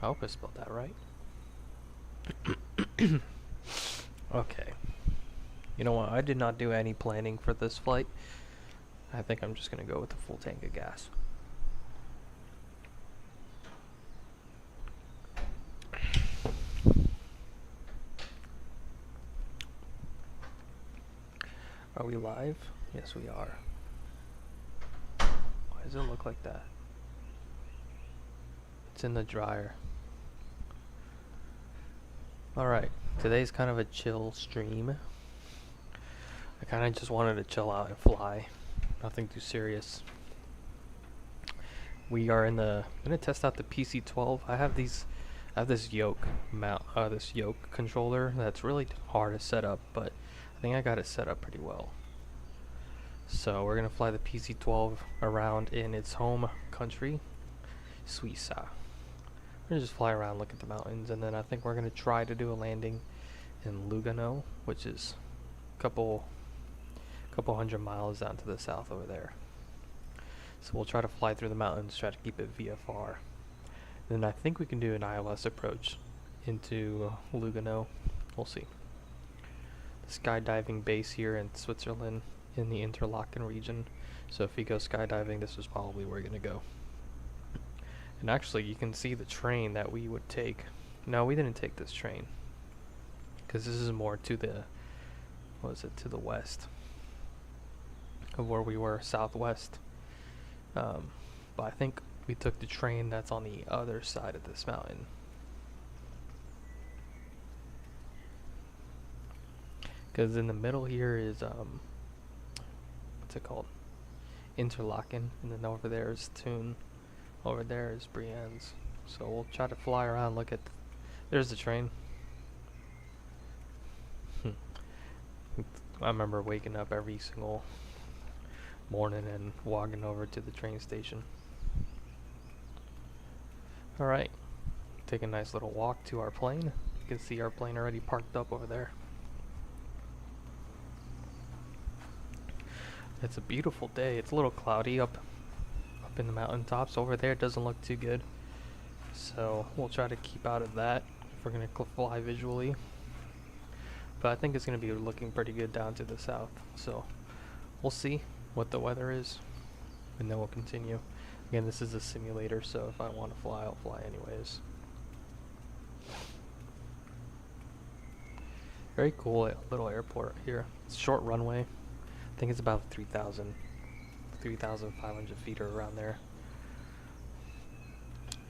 I hope I spelled that right. Okay. You know what? I did not do any planning for this flight. I think I'm just gonna go with a full tank of gas. Are we live? Yes, we are. Why does it look like that? It's in the dryer. Alright, today's kind of a chill stream. I kind of just wanted to chill out and fly. Nothing too serious. We are in the... I'm gonna test out the PC-12. I have this yoke this yoke controller that's really hard to set up, but I think I got it set up pretty well. So we're gonna fly the PC-12 around in its home country, Suiza. We're gonna just fly around, look at the mountains, and then I think we're gonna try to do a landing in Lugano, which is a couple hundred miles down to the south over there. So we'll try to fly through the mountains, try to keep it VFR. Then I think we can do an ILS approach into Lugano. We'll see. The skydiving base here in Switzerland in the Interlaken region. So if we go skydiving, this is probably where we're going to go. And actually, you can see the train that we would take. No, we didn't take this train, because this is more to the, to the west of where we were, southwest. But I think we took the train that's on the other side of this mountain. Because in the middle here is, what's it called? Interlaken. And then over there is Thun. Over there is Brienz. So we'll try to fly around, look at... There's the train. I remember waking up every single morning and walking over to the train station. Alright, take a nice little walk to our plane. You can see our plane already parked up over there. It's a beautiful day. It's a little cloudy up in the mountaintops. Over there it doesn't look too good, so we'll try to keep out of that if we're going to fly visually. But I think it's going to be looking pretty good down to the south, so we'll see what the weather is, and then we'll continue. Again, this is a simulator, so if I want to fly, I'll fly anyways. Very cool little airport here. It's a short runway. I think it's about 3,500 feet or around there.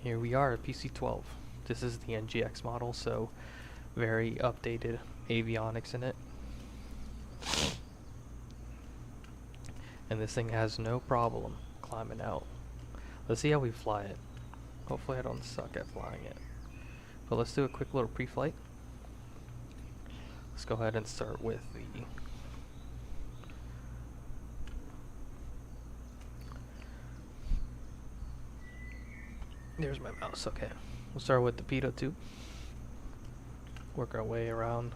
Here we are at PC-12. This is the NGX model, so very updated avionics in it. And this thing has no problem climbing out. Let's see how we fly it. Hopefully I don't suck at flying it. But let's do a quick little pre-flight. Let's go ahead and start with the... There's my mouse, okay. We'll start with the pitot tube. Work our way around.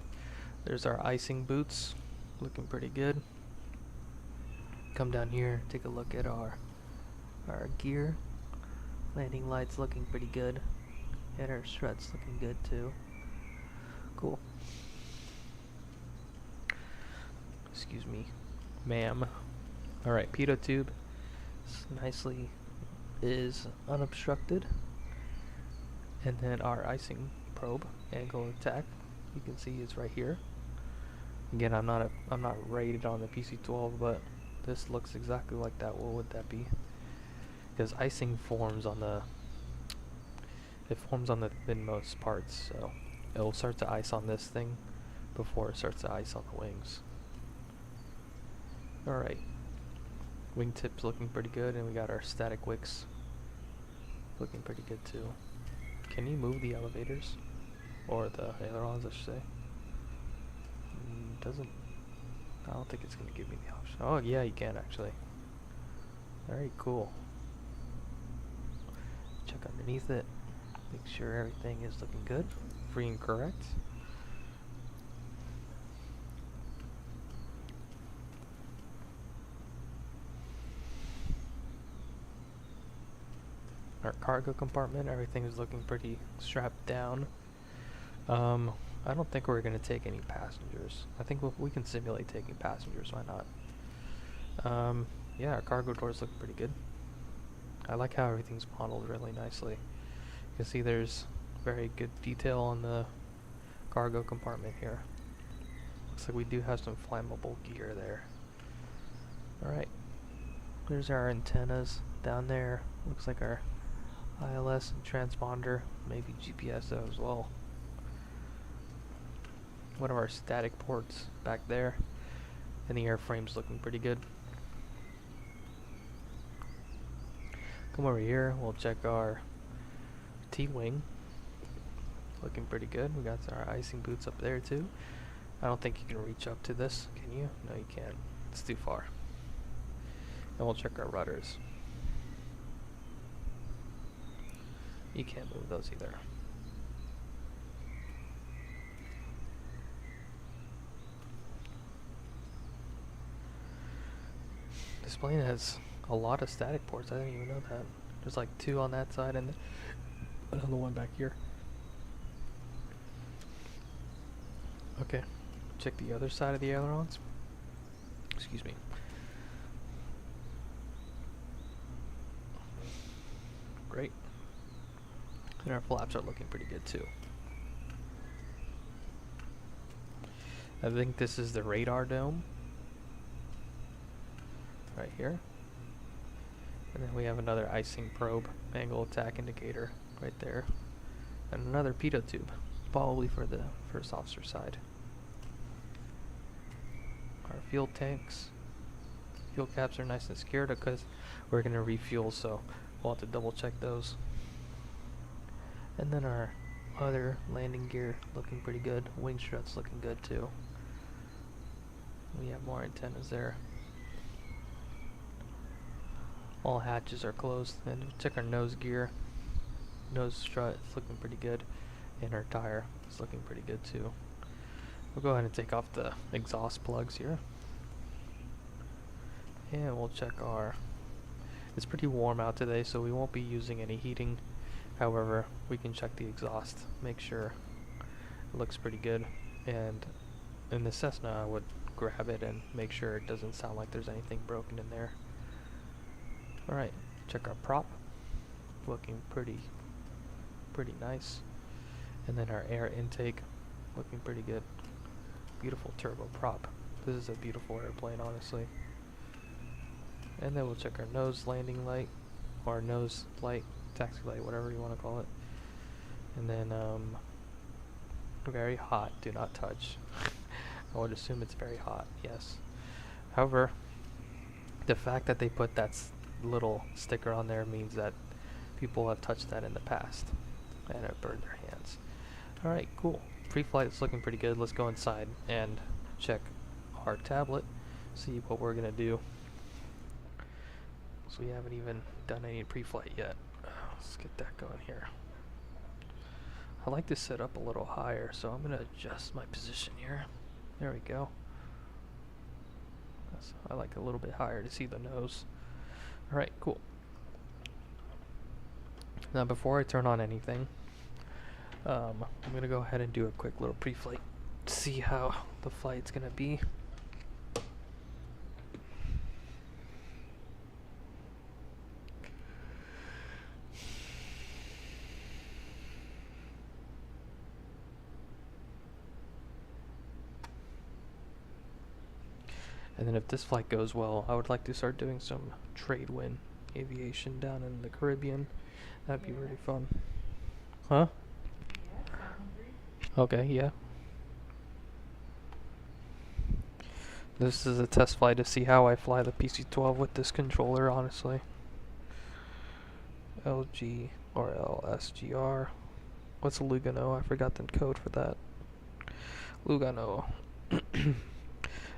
There's our icing boots, looking pretty good. Come down here, take a look at our gear. Landing lights looking pretty good. And our struts looking good too. Cool. Excuse me, ma'am. Alright, pitot tube nicely is unobstructed. And then our icing probe, angle of attack, you can see is right here. Again, I'm not rated on the PC-12, but this looks exactly like that. What would that be? Because icing forms on the thinmost parts, so it'll start to ice on this thing before it starts to ice on the wings. Alright, wingtips looking pretty good, and we got our static wicks looking pretty good too. Can you move the elevators? Or the ailerons, I should say. Doesn't... I don't think it's going to give me the option. Oh yeah, you can actually. Very cool. Check underneath it. Make sure everything is looking good. Free and correct. our cargo compartment, everything is looking pretty strapped down. I don't think we're going to take any passengers. I think we can simulate taking passengers, why not? Yeah, our cargo doors look pretty good. I like how everything's modeled really nicely. You can see there's very good detail on the cargo compartment here. Looks like we do have some flammable gear there. Alright, there's our antennas down there. Looks like our ILS and transponder, maybe GPS though as well. One of our static ports back there, and the airframe's looking pretty good. Come over here, we'll check our T-wing. Looking pretty good. We got our icing boots up there too. I don't think you can reach up to this, can you? No, you can't. It's too far. And we'll check our rudders. You can't move those either. This plane has a lot of static ports. I didn't even know that. There's like 2 on that side and another one back here. Okay, check the other side of the ailerons. Excuse me. Great. And our flaps are looking pretty good too. I think this is the radar dome. Right here. And then we have another icing probe, angle attack indicator right there. And another pitot tube, probably for the first officer side. Our fuel tanks. Fuel caps are nice and secured because we're going to refuel, so we'll have to double check those. And then our other landing gear looking pretty good. Wing struts looking good too. We have more antennas there. All hatches are closed. And check our nose gear. Nose strut is looking pretty good. And our tire is looking pretty good too. We'll go ahead and take off the exhaust plugs here. And we'll check our... It's pretty warm out today, so we won't be using any heating. However, we can check the exhaust, make sure it looks pretty good. And in the Cessna, I would grab it and make sure it doesn't sound like there's anything broken in there. Alright, check our prop. Looking pretty nice. And then our air intake, looking pretty good. Beautiful turbo prop. This is a beautiful airplane, honestly. And then we'll check our nose landing light, or nose light, taxi light, whatever you want to call it. And then, very hot, do not touch. I would assume it's very hot, yes. However, the fact that they put that little sticker on there means that people have touched that in the past and have burned their hands. Alright, cool. Pre-flight is looking pretty good. Let's go inside and check our tablet, see what we're gonna do. So we haven't even done any pre-flight yet. Let's get that going here. I like to set up a little higher, so I'm gonna adjust my position here. There we go. I like a little bit higher to see the nose. Alright, cool. Now before I turn on anything, I'm gonna go ahead and do a quick little pre-flight, see how the flight's gonna be. And then if this flight goes well, I would like to start doing some trade wind aviation down in the Caribbean. That'd be really fun. Huh? Okay, yeah. This is a test flight to see how I fly the PC-12 with this controller, honestly. LG or LSGR. What's a Lugano? I forgot the code for that. Lugano.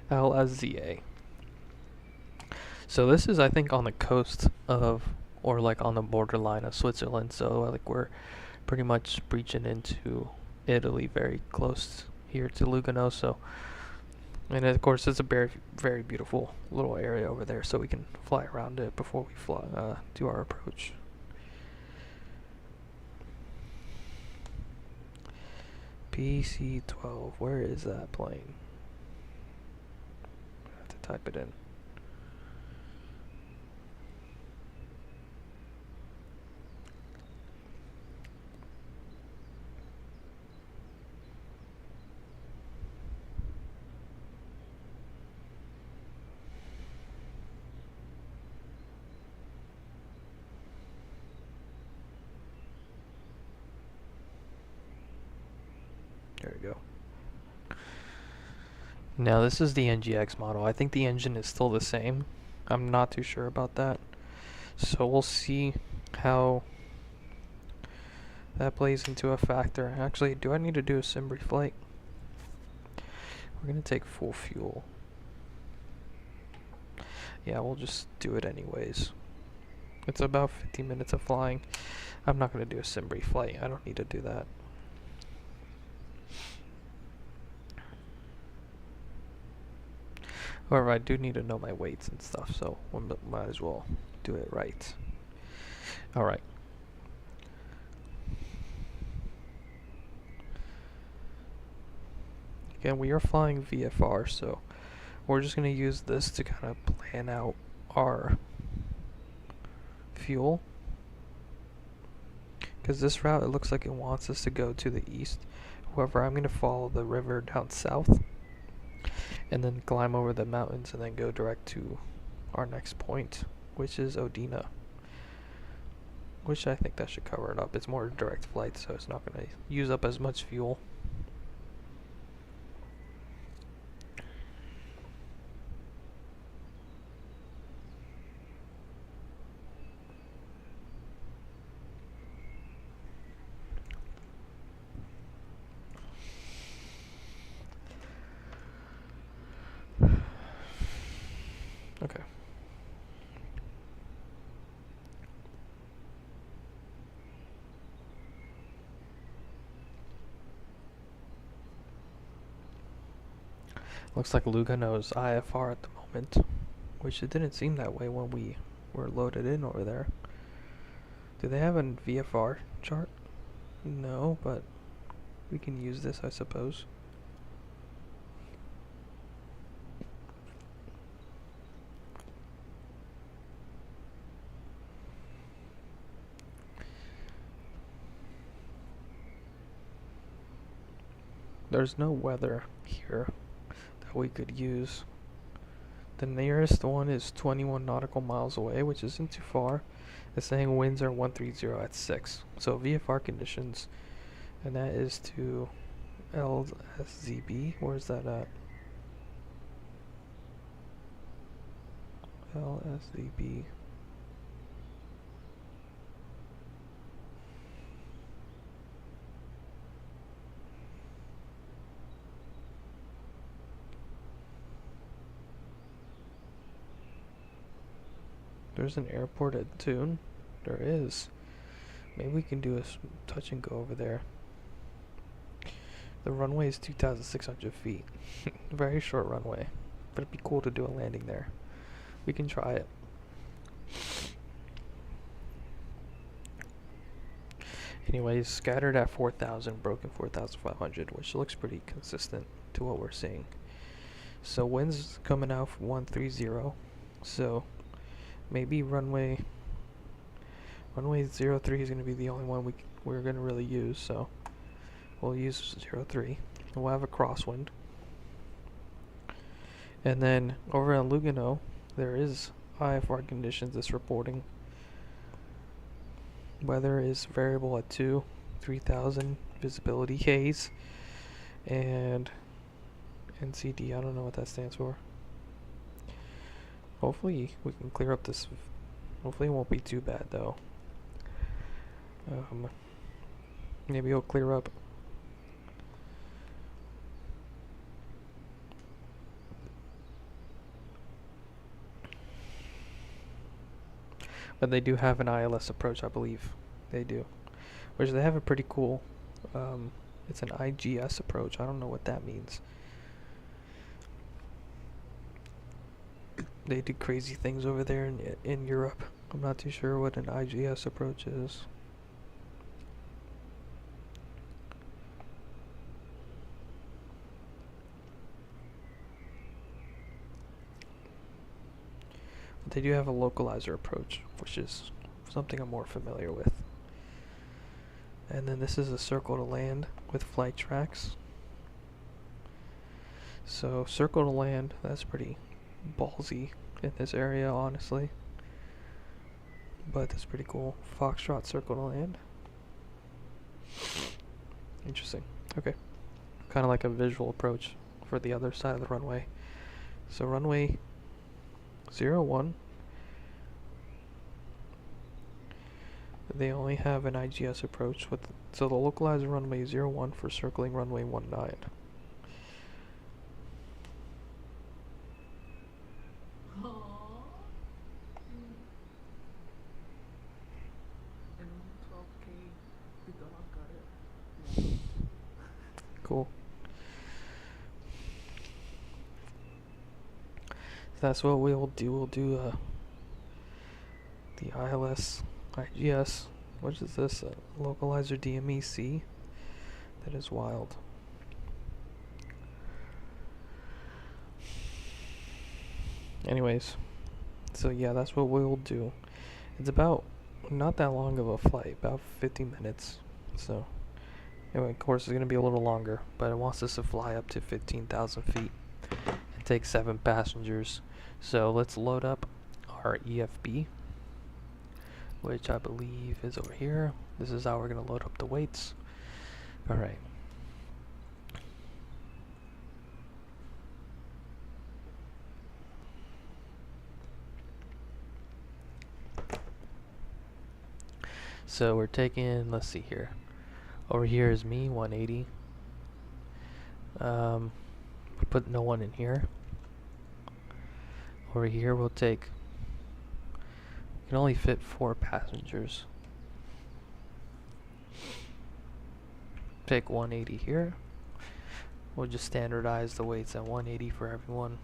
LSZA. So this is, I think, on the coast of, or like on the borderline of Switzerland. So like we're pretty much breaching into Italy, very close here to Lugano. So, and of course, it's a very, very beautiful little area over there. So we can fly around it before we fly, do our approach. PC-12, where is that plane? I have to type it in. There we go. Now this is the NGX model. I think the engine is still the same. I'm not too sure about that. So we'll see how that plays into a factor. Actually, do I need to do a sim flight? We're gonna take full fuel. Yeah, we'll just do it anyways. It's about 50 minutes of flying. I'm not gonna do a sim flight. I don't need to do that. However, I do need to know my weights and stuff, so we might as well do it right. Alright. Again, we are flying VFR, so we're just going to use this to kind of plan out our fuel. Because this route, it looks like it wants us to go to the east. However, I'm going to follow the river down south and then climb over the mountains and then go direct to our next point, which is Odina. Which I think that should cover it up. It's more direct flight, so it's not going to use up as much fuel. Okay. Looks like Lugano is IFR at the moment, which it didn't seem that way when we were loaded in over there. Do they have a VFR chart? No, but we can use this, I suppose. There's no weather here that we could use. The nearest one is 21 nautical miles away, which isn't too far. It's saying winds are 130 at 6. So VFR conditions, and that is to LSZB. Where's that at? LSZB. There's an airport at Tune. There is. Maybe we can do a touch and go over there. The runway is 2,600 feet. Very short runway. But it'd be cool to do a landing there. We can try it. Anyways, scattered at 4,000, broken 4,500, which looks pretty consistent to what we're seeing. So winds coming out from 130. So maybe runway 03 is going to be the only one we're going to really use, so we'll use 03. And we'll have a crosswind. And then over at Lugano, there is IFR conditions that's reporting. Weather is variable at 3,000, visibility haze, and NCD, I don't know what that stands for. Hopefully we can clear up this. Hopefully it won't be too bad though. Maybe it'll clear up. But they do have an ILS approach, I believe. They do. Which they have a pretty cool, it's an IGS approach. I don't know what that means. They do crazy things over there in Europe. I'm not too sure what an IGS approach is. they do have a localizer approach, which is something I'm more familiar with. And then this is a circle to land with flight tracks. So circle to land, that's pretty ballsy in this area, honestly. But that's pretty cool. Foxtrot circle to land. Interesting. Okay. Kind of like a visual approach for the other side of the runway. So runway 01. They only have an IGS approach with, so the localizer runway 01 for circling runway 19. Cool. That's what we'll do. We'll do the ILS, IGS. What is this? Localizer DMEC? That is wild. Anyways, so yeah, that's what we'll do. It's about not that long of a flight, about 50 minutes. So, anyway, of course, it's going to be a little longer, but it wants us to fly up to 15,000 feet and take 7 passengers. So let's load up our EFB, which I believe is over here. This is how we're going to load up the weights. Alright. So we're taking, let's see here. Over here is me, 180. We put no one in here. Over here we'll take, we can only fit 4 passengers. Take 180 here. We'll just standardize the weights at 180 for everyone.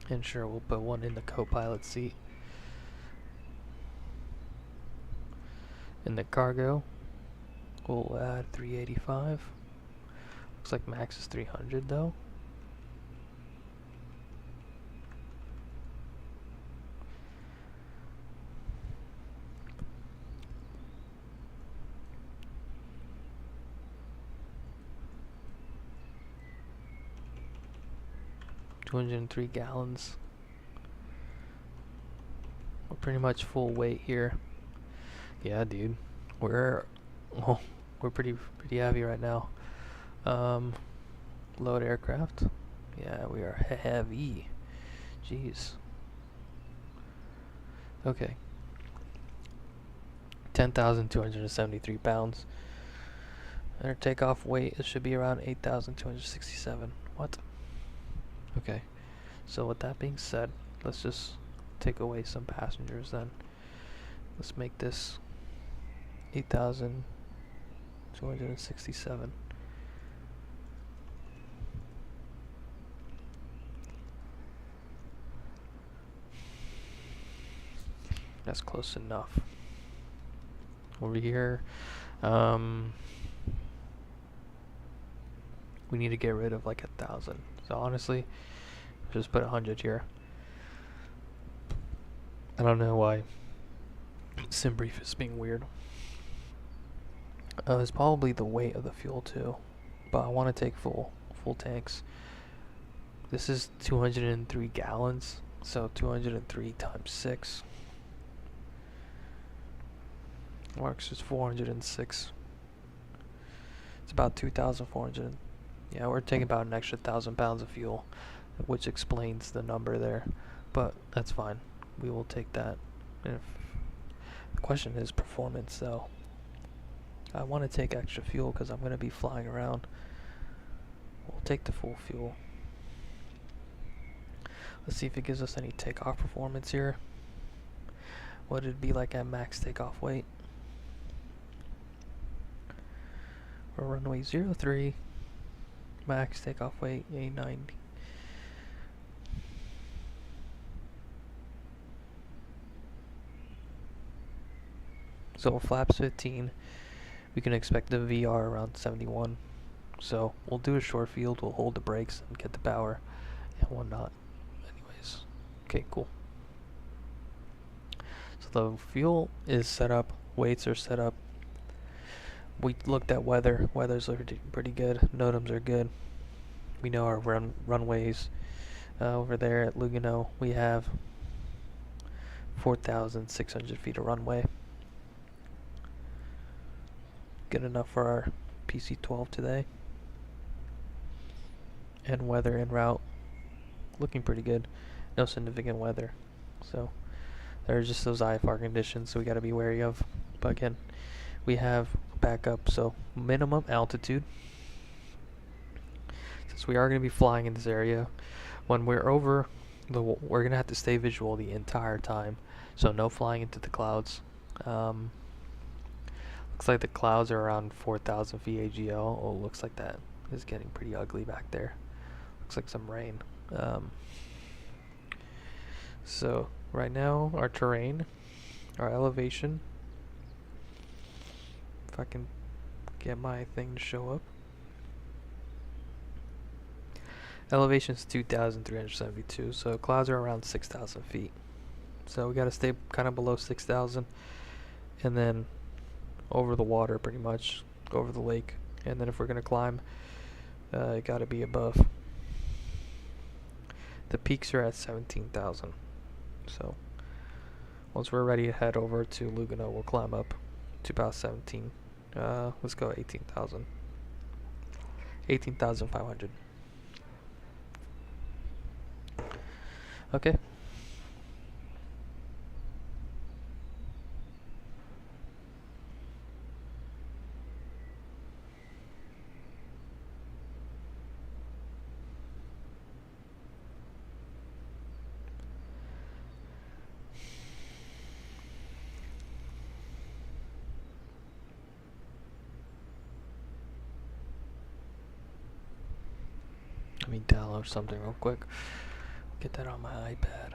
And sure, we'll put one in the co-pilot seat. In the cargo, we'll add 385. Looks like max is 300 though. $203 gallons. We're pretty much full weight here. Yeah, dude. We're pretty heavy right now. Load aircraft. Yeah, we are heavy. Jeez. Okay. 10,273 pounds. And our takeoff weight, it should be around 8,267. What? Okay. So with that being said, let's just take away some passengers then. Let's make this 8,267. That's close enough. Over here, we need to get rid of like 1,000. So honestly, just put 100 here. I don't know why SimBrief is being weird. It's probably the weight of the fuel too, but I want to take full tanks. This is 203 gallons, so 203 times 6 works as 406. It's about 2,400. Yeah, we're taking about an extra 1,000 pounds of fuel, which explains the number there, but that's fine. We will take that. If the question is performance, though. I want to take extra fuel because I'm going to be flying around. We'll take the full fuel. Let's see if it gives us any takeoff performance here. What it'd be like at max takeoff weight. We're runway 03. Max takeoff weight A90. So flaps 15. We can expect the VR around 71 So we'll do a short field, we'll hold the brakes and get the power and whatnot. Anyways, okay, cool. So the fuel is set up, weights are set up. We looked at weather. Weather's pretty good. NOTAMs are good. We know our runways. Over there at Lugano, we have 4,600 feet of runway. Good enough for our PC-12 today. And weather en route, looking pretty good. No significant weather. So there are just those IFR conditions so we got to be wary of. But again, we have backup, so minimum altitude. Since we are going to be flying in this area, when we're over we're going to have to stay visual the entire time. So no flying into the clouds. Looks like the clouds are around 4,000 feet AGL. Oh, looks like that is getting pretty ugly back there. Looks like some rain. So right now our terrain, our elevation, if I can get my thing to show up. Elevation is 2,372, so clouds are around 6,000 feet. So we got to stay kind of below 6,000 and then over the water pretty much, over the lake. And then if we're going to climb, it got to be above. The peaks are at 17,000. So once we're ready to head over to Lugano, we'll climb up to about 17. Let's go 18,000. 18,500. Okay. Let me download something real quick. Get that on my iPad.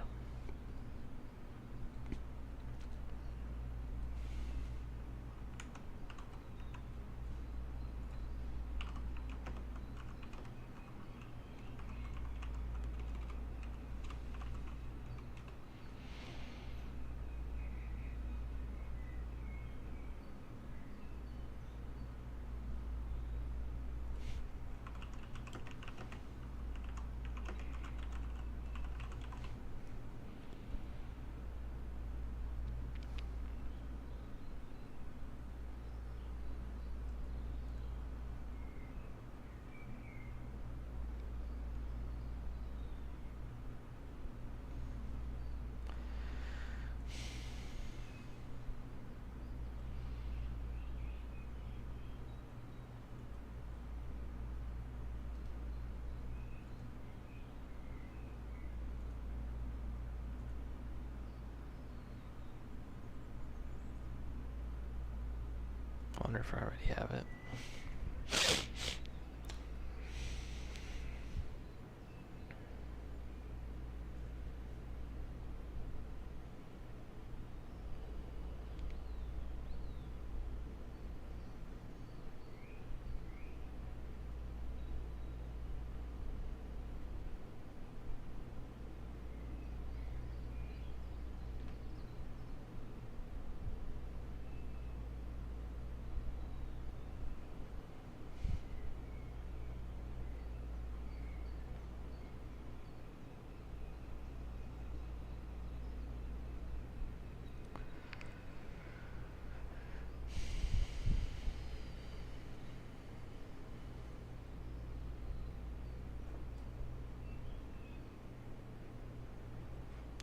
I wonder if I already have it.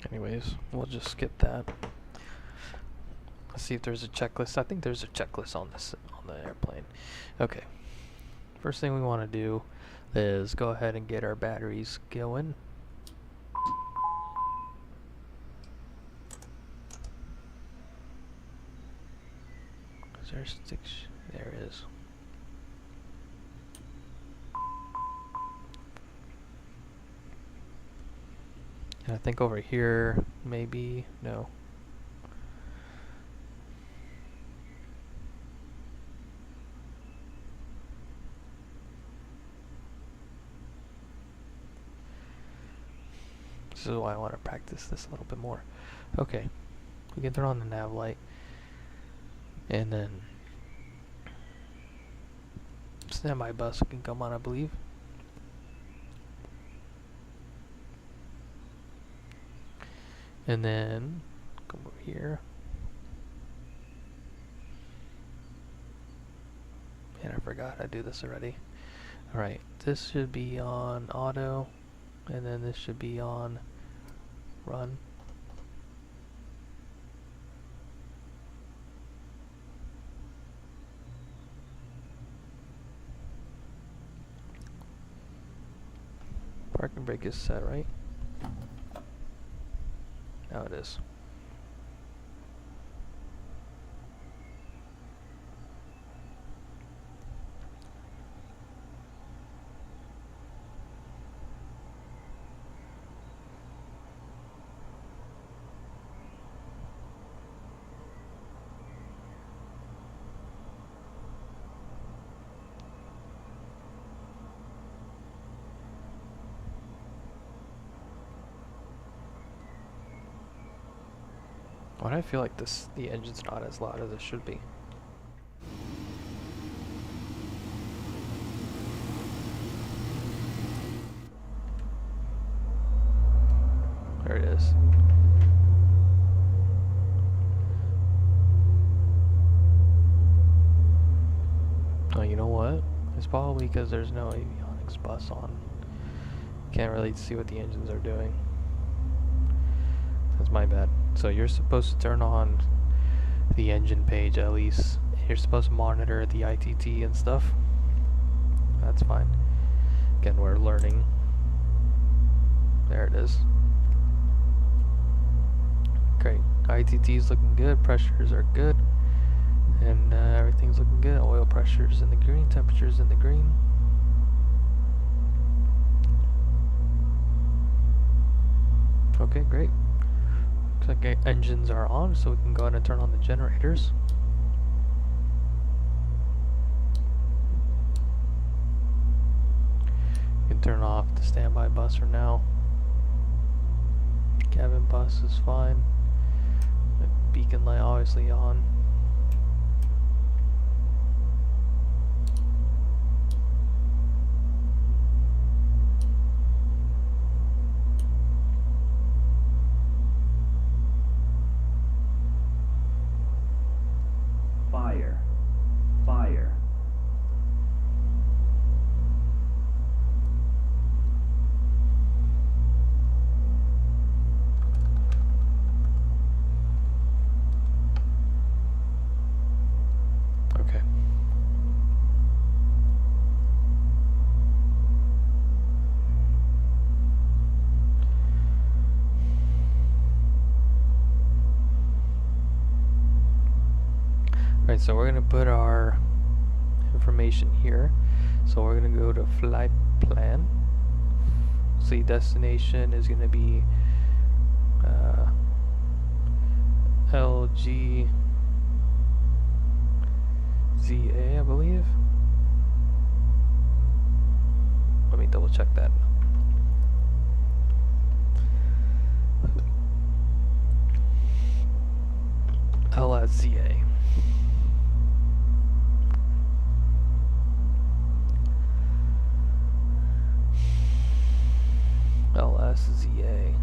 Anyways, we'll just skip that. Let's see if there's a checklist. I think there's a checklist on the airplane. Okay. First thing we want to do is go ahead and get our batteries going. Is there a stick? There it is. And I think over here, maybe, no. is why I want to practice this a little bit more. Okay, we can turn on the nav light, and then standby bus can come on, I believe. And then come over here. And I forgot I do this already. Alright, this should be on auto, and then this should be on run. Parking brake is set, right? Now it is. Why do I feel like the engine's not as loud as it should be? There it is. Oh, you know what? It's probably because there's no avionics bus on. Can't really see what the engines are doing. That's my bad. So you're supposed to turn on the engine page at least. You're supposed to monitor the ITT and stuff. That's fine. Again, we're learning. There it is. Great. ITT is looking good. Pressures are good. And everything's looking good. Oil pressure's in the green. Temperature's in the green. Okay, great. Looks like engines are on, so we can go ahead and turn on the generators. You can turn off the standby bus for now. Cabin bus is fine. The beacon light obviously on. Fire. Okay. Alright, so we're going to put our information here. So we're going to go to flight plan. See, destination is going to be LGZA, I believe. Let me double check that. LSZA. LSZA.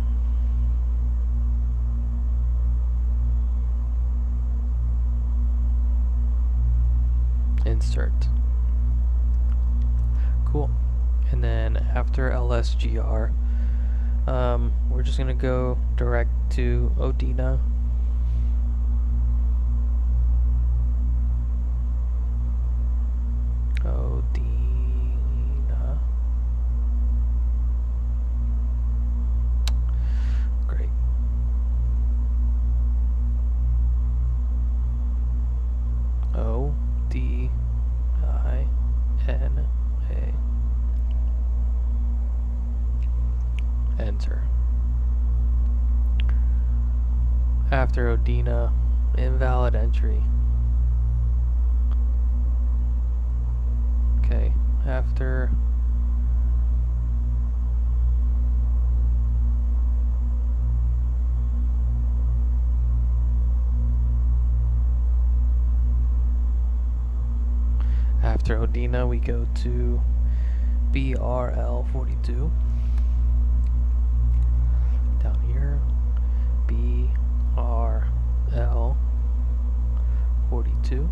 Insert. Cool. And then after LSGR, we're just gonna go direct to Odina. Great. ODINA. Enter. After Odina, invalid entry. Okay, after After Odina, we go to BRL 42. Down here, BRL 42.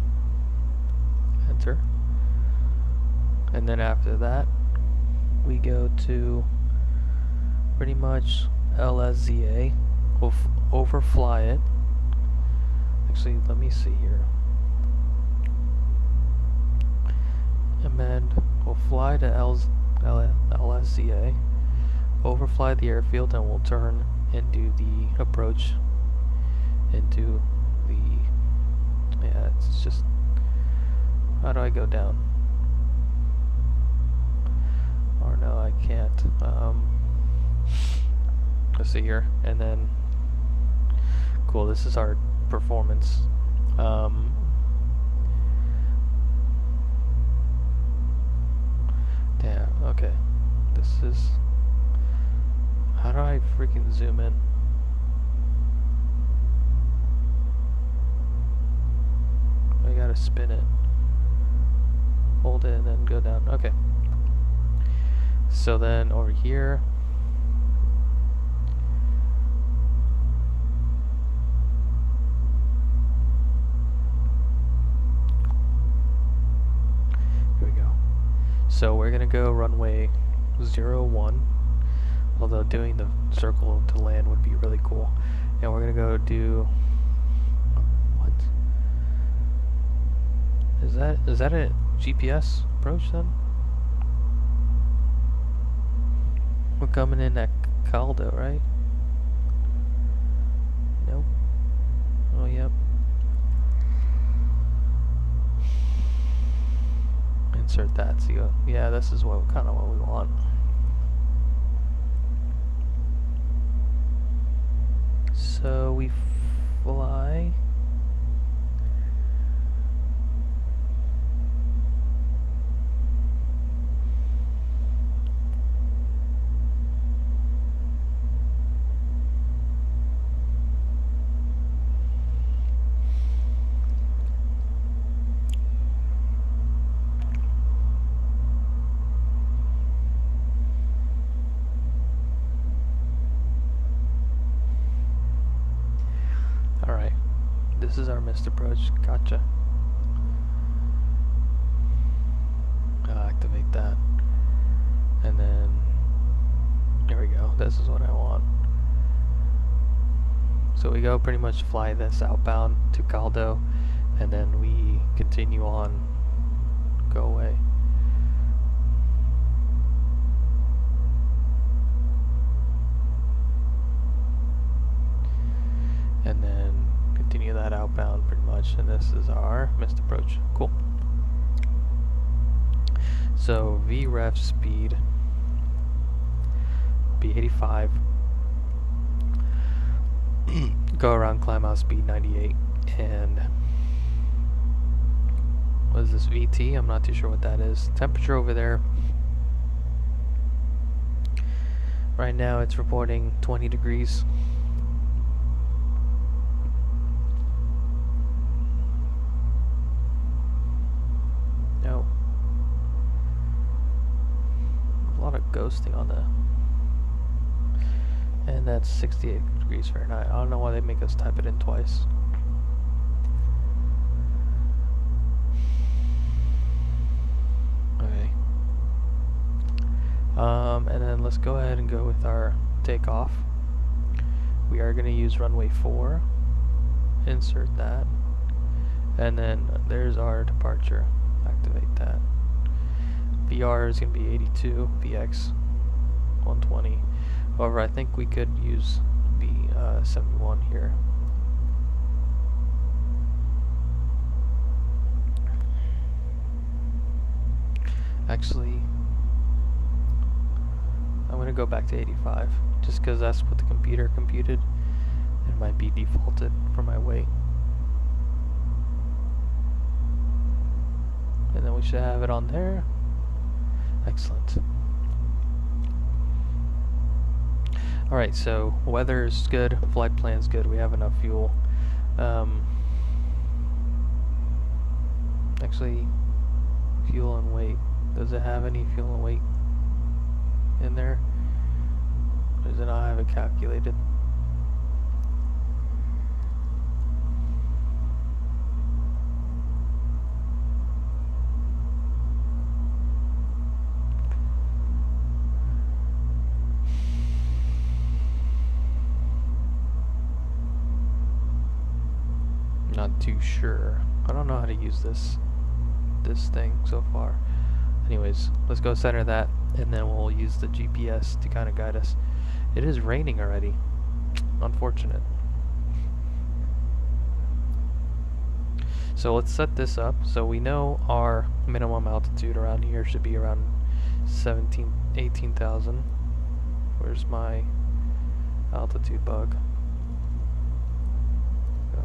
Enter. And then after that, we go to pretty much LSZA. We'll overfly it. Actually, let me see here. And then we'll fly to LSZA, overfly the airfield, and we'll turn and do the approach into the, yeah, it's just, how do I go down? Or no, I can't. Let's see here, and then, cool, this is our performance. Damn, okay. This is... How do I freaking zoom in? I gotta spin it. Hold it and then go down. Okay. So then over here... So we're gonna go runway 01, although doing the circle to land would be really cool. And we're gonna go do, what? Is that a GPS approach then? We're coming in at Caldo, right? Nope. Oh, yep. Insert that. See, yeah, this is what kind of what we want. So we fly. This is our missed approach. Gotcha. I'll activate that. And then, here we go. This is what I want. So we go pretty much fly this outbound to Caldo, and then we continue on, go away. And then continue that outbound pretty much, and this is our missed approach. Cool. So VREF speed be 85. Go around, climb out speed 98, and what is this, VT? I'm not too sure what that is. Temperature over there right now, it's reporting 20 degrees. No. A lot of ghosting on the... And that's 68 degrees Fahrenheit. I don't know why they make us type it in twice. Okay. And then let's go ahead and go with our takeoff. We are going to use runway 4. Insert that. And then there's our departure. Activate that. VR is going to be 82, VX 120. However, I think we could use the 71 here. Actually, I'm going to go back to 85, just because that's what the computer computed. It might be defaulted for my weight. And then we should have it on there. Excellent. Alright, so weather is good, flight plan's good, we have enough fuel. Actually, Fuel and weight. Does it have any fuel and weight in there? Or does it not have it calculated? Not too sure. I don't know how to use this thing so far. Anyways, let's go center that, and then we'll use the GPS to kind of guide us. It is raining already. Unfortunate. So let's set this up. So we know our minimum altitude around here should be around 18,000. Where's my altitude bug? Go.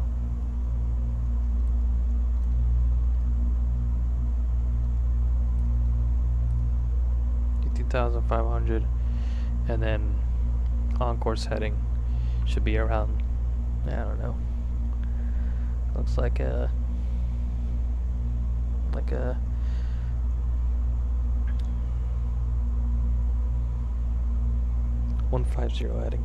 18,500, and then on course heading should be around, I don't know, looks like a 150 heading.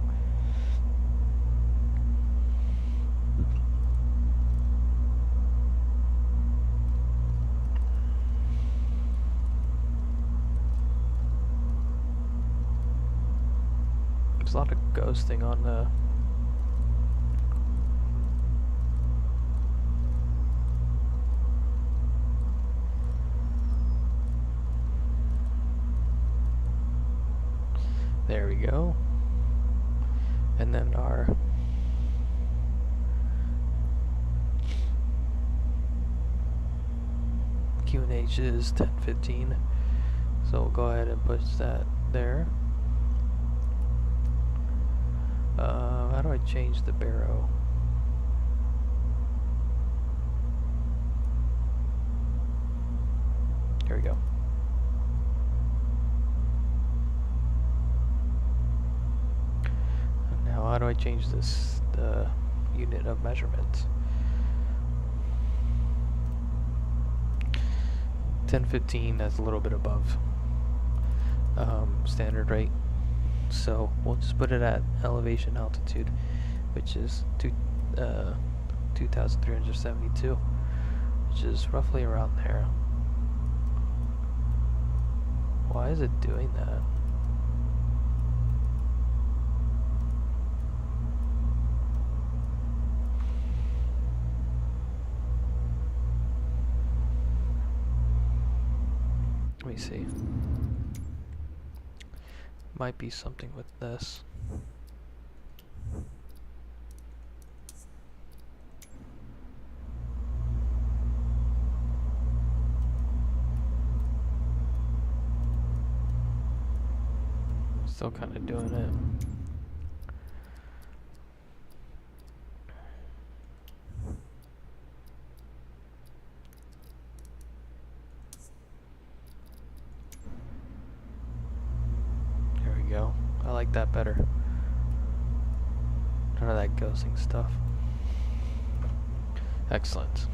There's a lot of ghosting on the there we go. And then our QNH is 1015. So we'll go ahead and push that there. How do I change the barrow? Here we go. And now how do I change this, the unit of measurement? 1015, that's a little bit above standard rate. So we'll just put it at elevation altitude, which is 2,372, which is roughly around there. Why is it doing that? Let me see. Might be something with this. Still kind of doing it. Go. I like that better. None of that ghosting stuff. Excellent.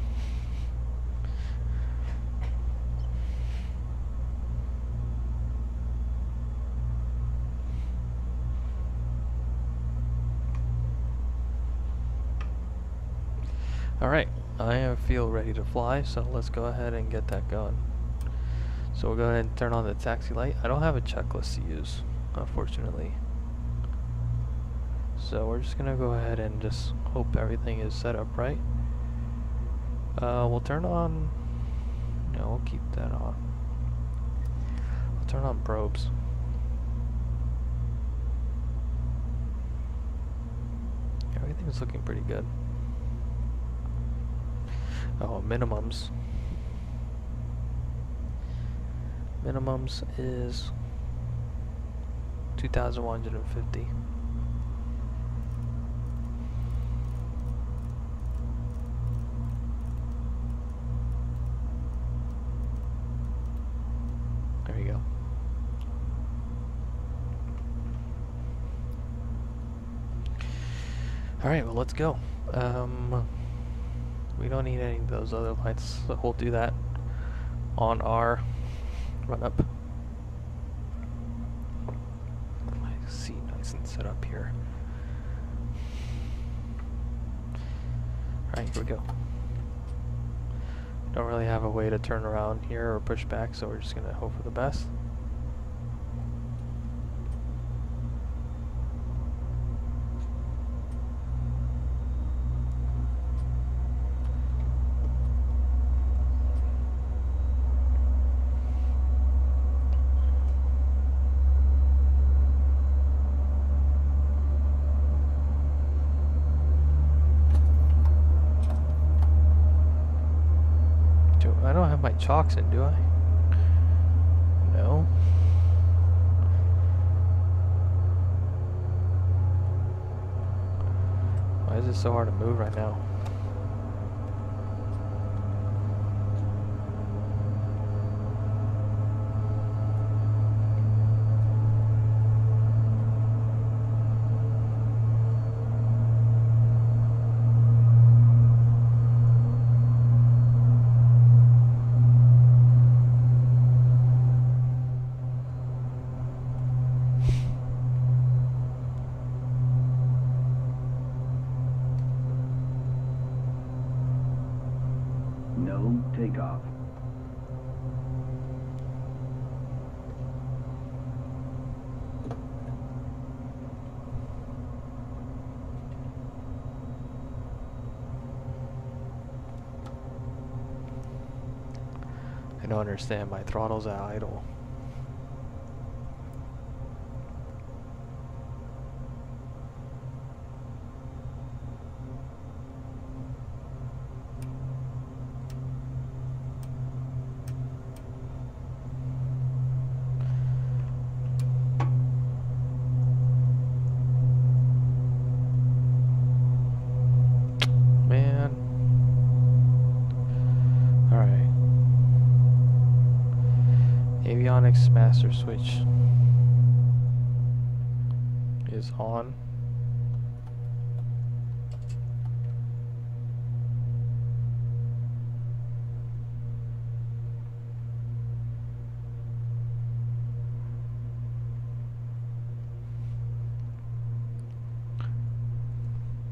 Alright, I feel ready to fly, so let's go ahead and get that going. So we'll go ahead and turn on the taxi light. I don't have a checklist to use, unfortunately. So we're just gonna go ahead and just hope everything is set up right. We'll turn on, no, we'll keep that on. We'll turn on probes. Everything's looking pretty good. Oh, minimums. Minimums is 2,150. There you go. Alright, well, let's go. We don't need any of those other lights, so we'll do that on R. Run up. My seat nice and set up here. Alright, here we go. Don't really have a way to turn around here or push back, so we're just gonna hope for the best. I don't have my chocks in, do I? No. Why is it so hard to move right now? No takeoff. I don't understand. My throttle's at idle. Man. Alright. Avionics master switch is on.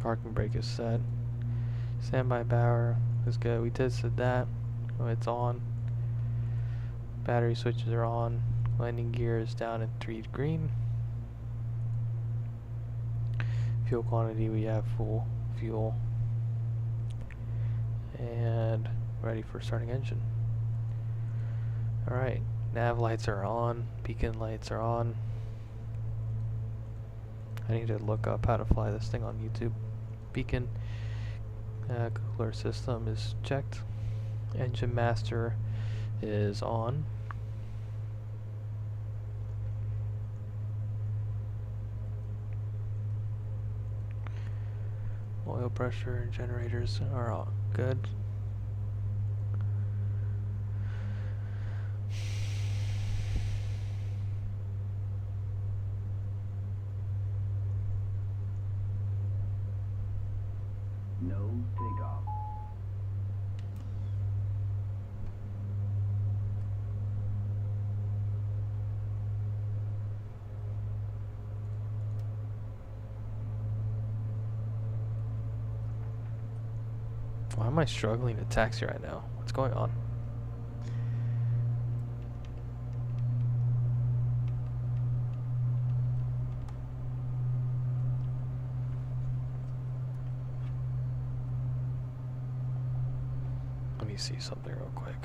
Parking brake is set. Standby power is good. We tested that. Oh, it's on. Battery switches are on. Landing gear is down at 3 green. Fuel quantity, we have full fuel. And ready for starting engine. Alright, nav lights are on. Beacon lights are on. I need to look up how to fly this thing on YouTube. Beacon cooler system is checked. Engine master is on. Oil pressure and generators are all good. No takeoff. Why am I struggling to taxi right now? What's going on? Let me see something real quick.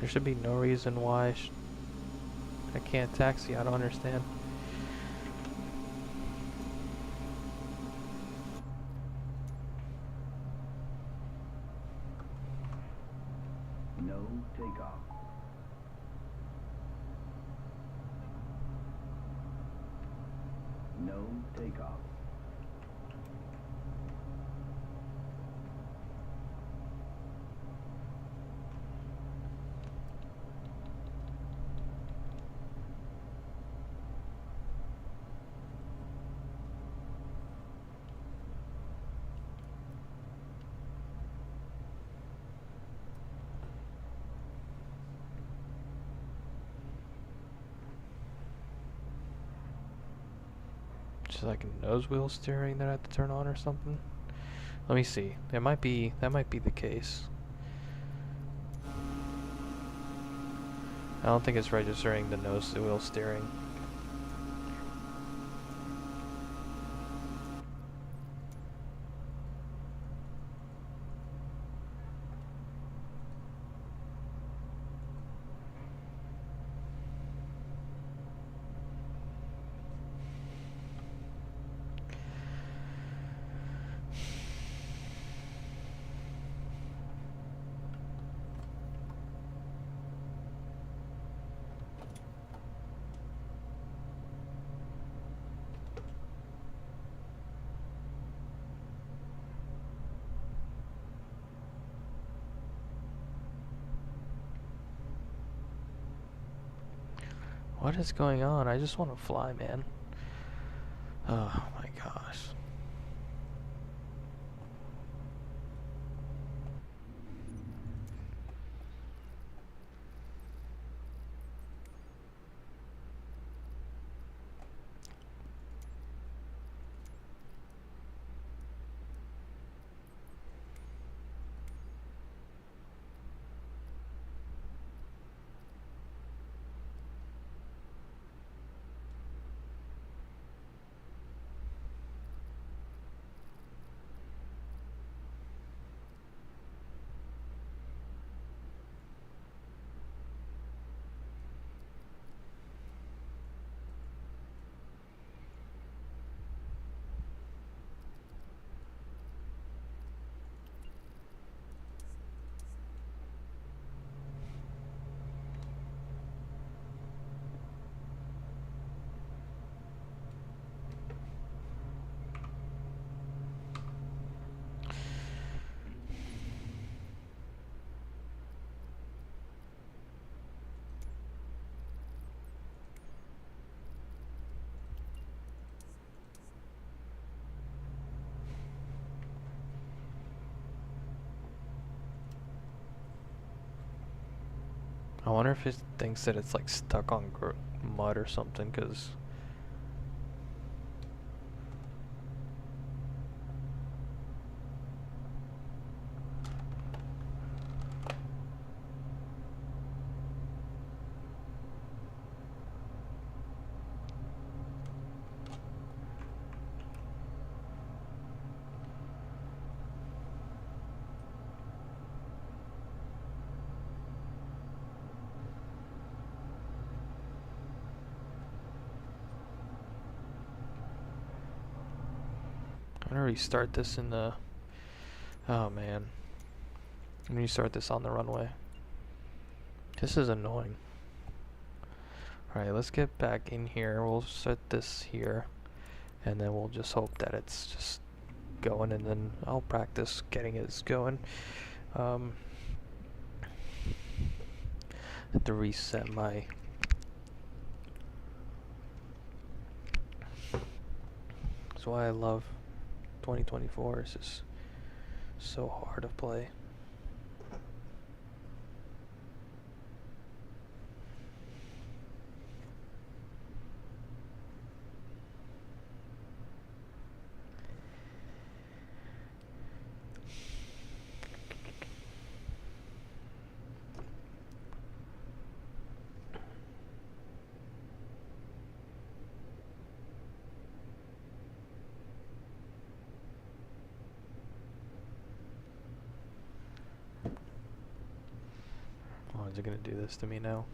There should be no reason why I can't taxi. I don't understand. No takeoff. No takeoff. just like nose wheel steering that I have to turn on or something. Let me see. That might be the case. I don't think it's registering the nose wheel steering. What is going on? I just want to fly, man. Oh my gosh. I wonder if it thinks that it's like stuck on mud or something, because I'm gonna restart this in the... Oh man. I'm gonna restart this on the runway. This is annoying. Alright, let's get back in here. We'll set this here. And then we'll just hope that it's just going, and then I'll practice getting it going. I have to reset my... That's why I love 2024. It's just so hard to play. Oh, is it gonna do this to me now?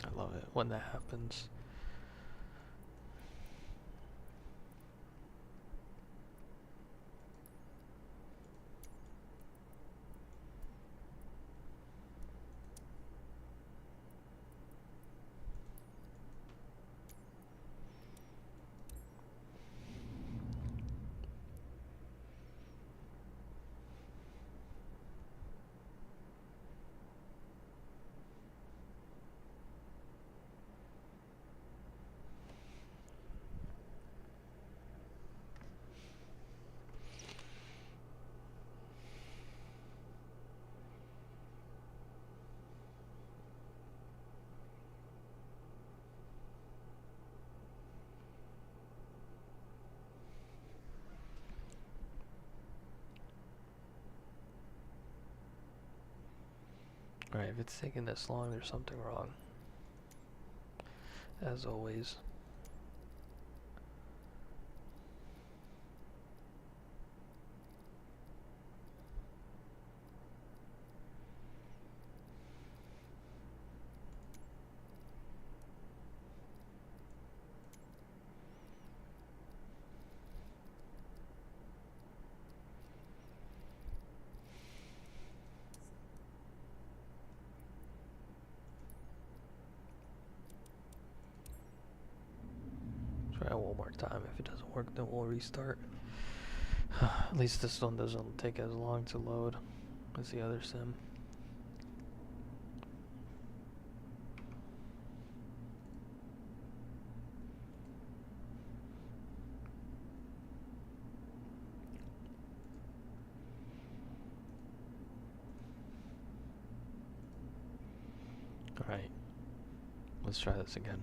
I love it when that happens. Alright, if it's taking this long, there's something wrong. As always. Try it one more time. If it doesn't work, then we'll restart. At least this one doesn't take as long to load as the other sim. Alright, let's try this again.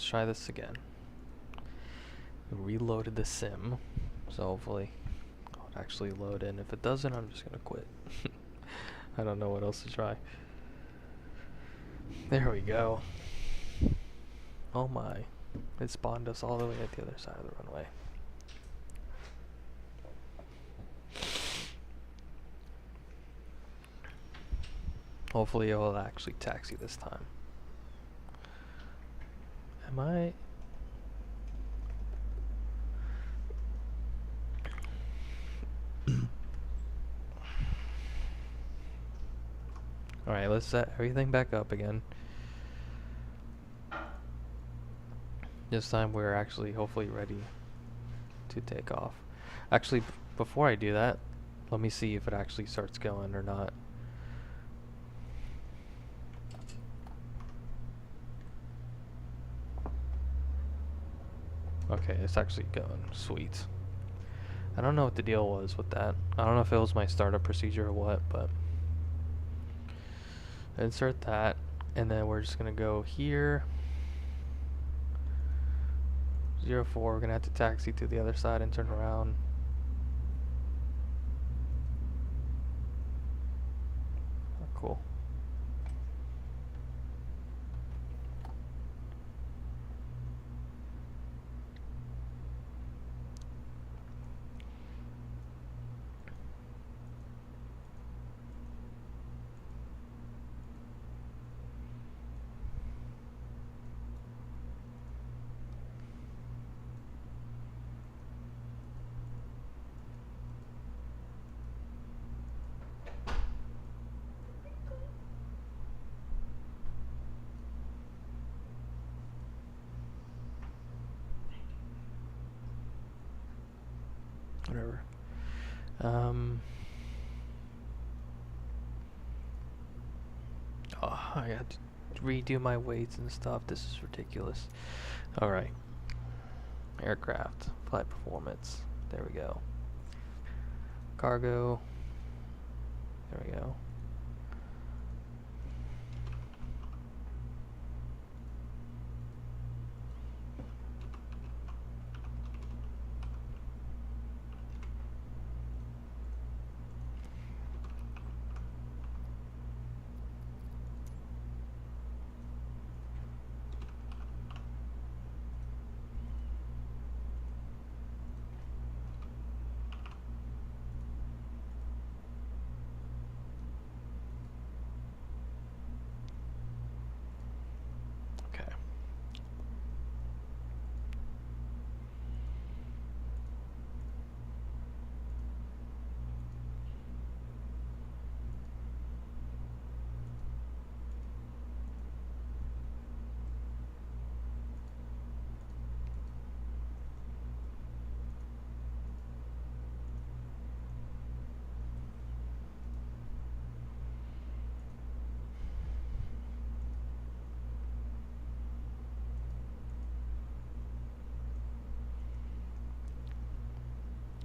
let's try this again. Reloaded the sim, so hopefully it'll actually load in. If it doesn't, I'm just gonna quit. I don't know what else to try. There we go. Oh my. It spawned us all the way at the other side of the runway. Hopefully it will actually taxi this time. Am I... Alright, let's set everything back up again. This time we're actually hopefully ready to take off. Actually, before I do that, let me see if it actually starts going or not. Okay, it's actually going. Sweet. I don't know what the deal was with that. I don't know if it was my startup procedure or what, but insert that, and then we're just gonna go here. 04, we're gonna have to taxi to the other side and turn around. Oh, cool. Whatever. Oh, I got to redo my weights and stuff. This is ridiculous. Alright. Aircraft. Flight performance. There we go. Cargo. There we go. Okay.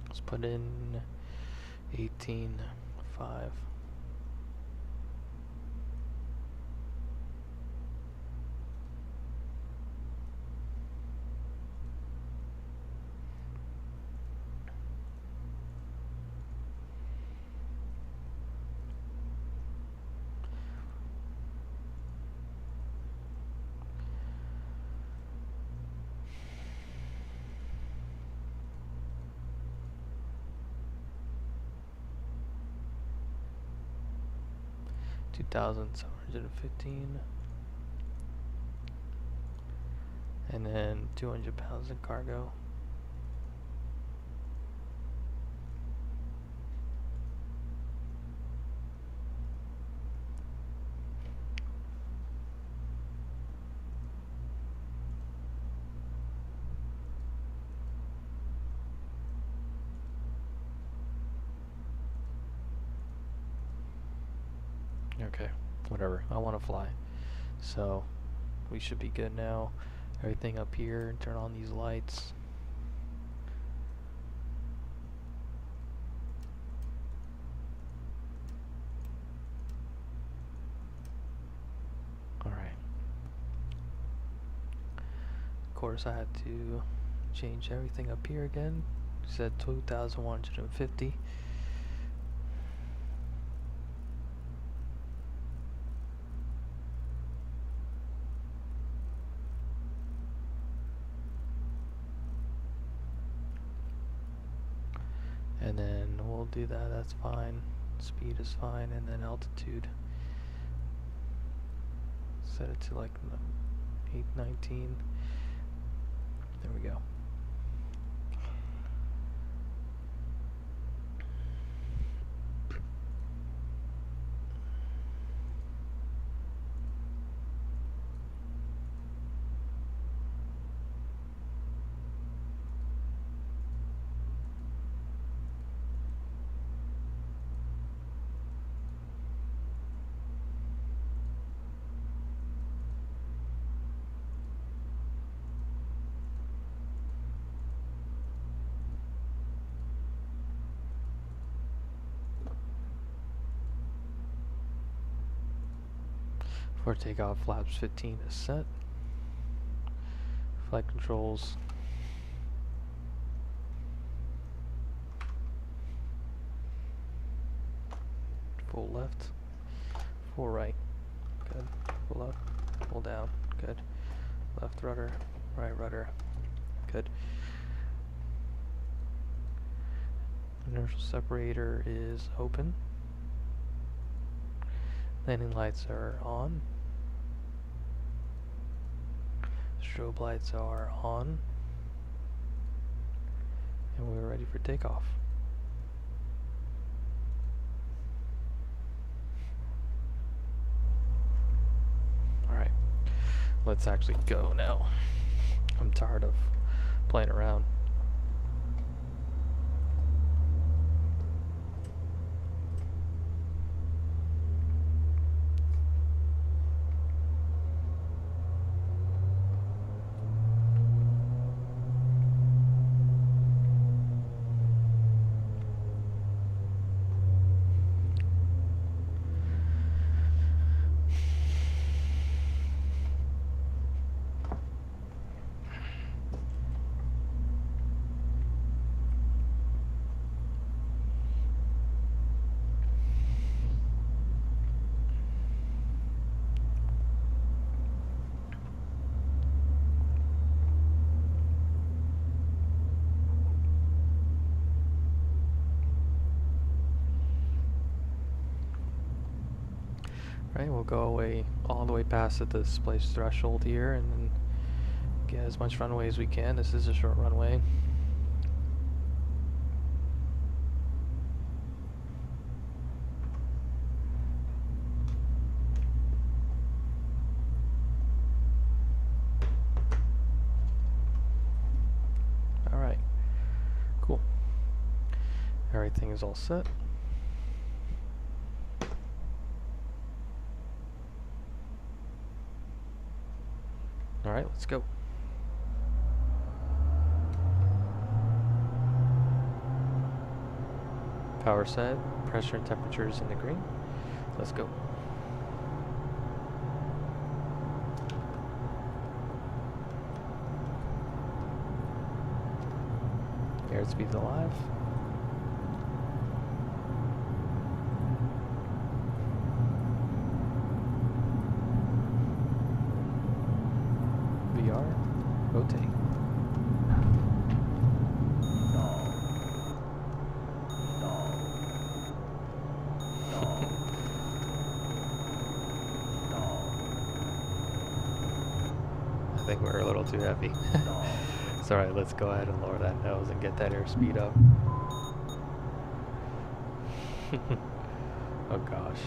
Let's put in 18.5. $2,715, and then 200 pounds in cargo. Okay, whatever. I want to fly, so we should be good now. Everything up here, turn on these lights. Alright. course I had to change everything up here again. It said 2,150. And then we'll do that, that's fine. Speed is fine, and then altitude. Set it to like 819. There we go. For takeoff, flaps 15 is set. Flight controls. Full left, full right. Good. Full up, full down. Good. Left rudder, right rudder. Good. Inertial separator is open. Landing lights are on. Strobe lights are on. And we're ready for takeoff. Alright, let's actually go now. I'm tired of playing around. Right, we'll go away all the way past the displaced threshold here and then get as much runway as we can. This is a short runway. Alright, cool. Everything is all set. Alright, let's go. Power set, pressure and temperature is in the green. Let's go. Airspeed's alive. Rotate. Stall. Stall. Stall. Stall. I think we're a little too heavy. Stall. It's alright, let's go ahead and lower that nose and get that airspeed up. Oh gosh.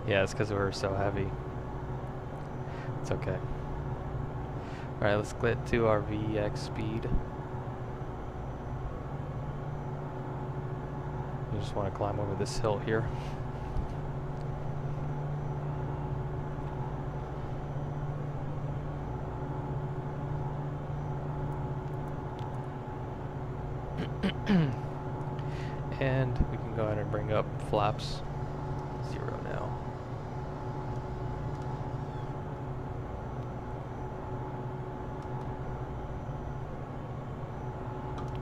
Yeah, it's because we're so heavy. It's okay. Alright, let's get to our VX speed. You just want to climb over this hill here. And we can go ahead and bring up flaps 0 now.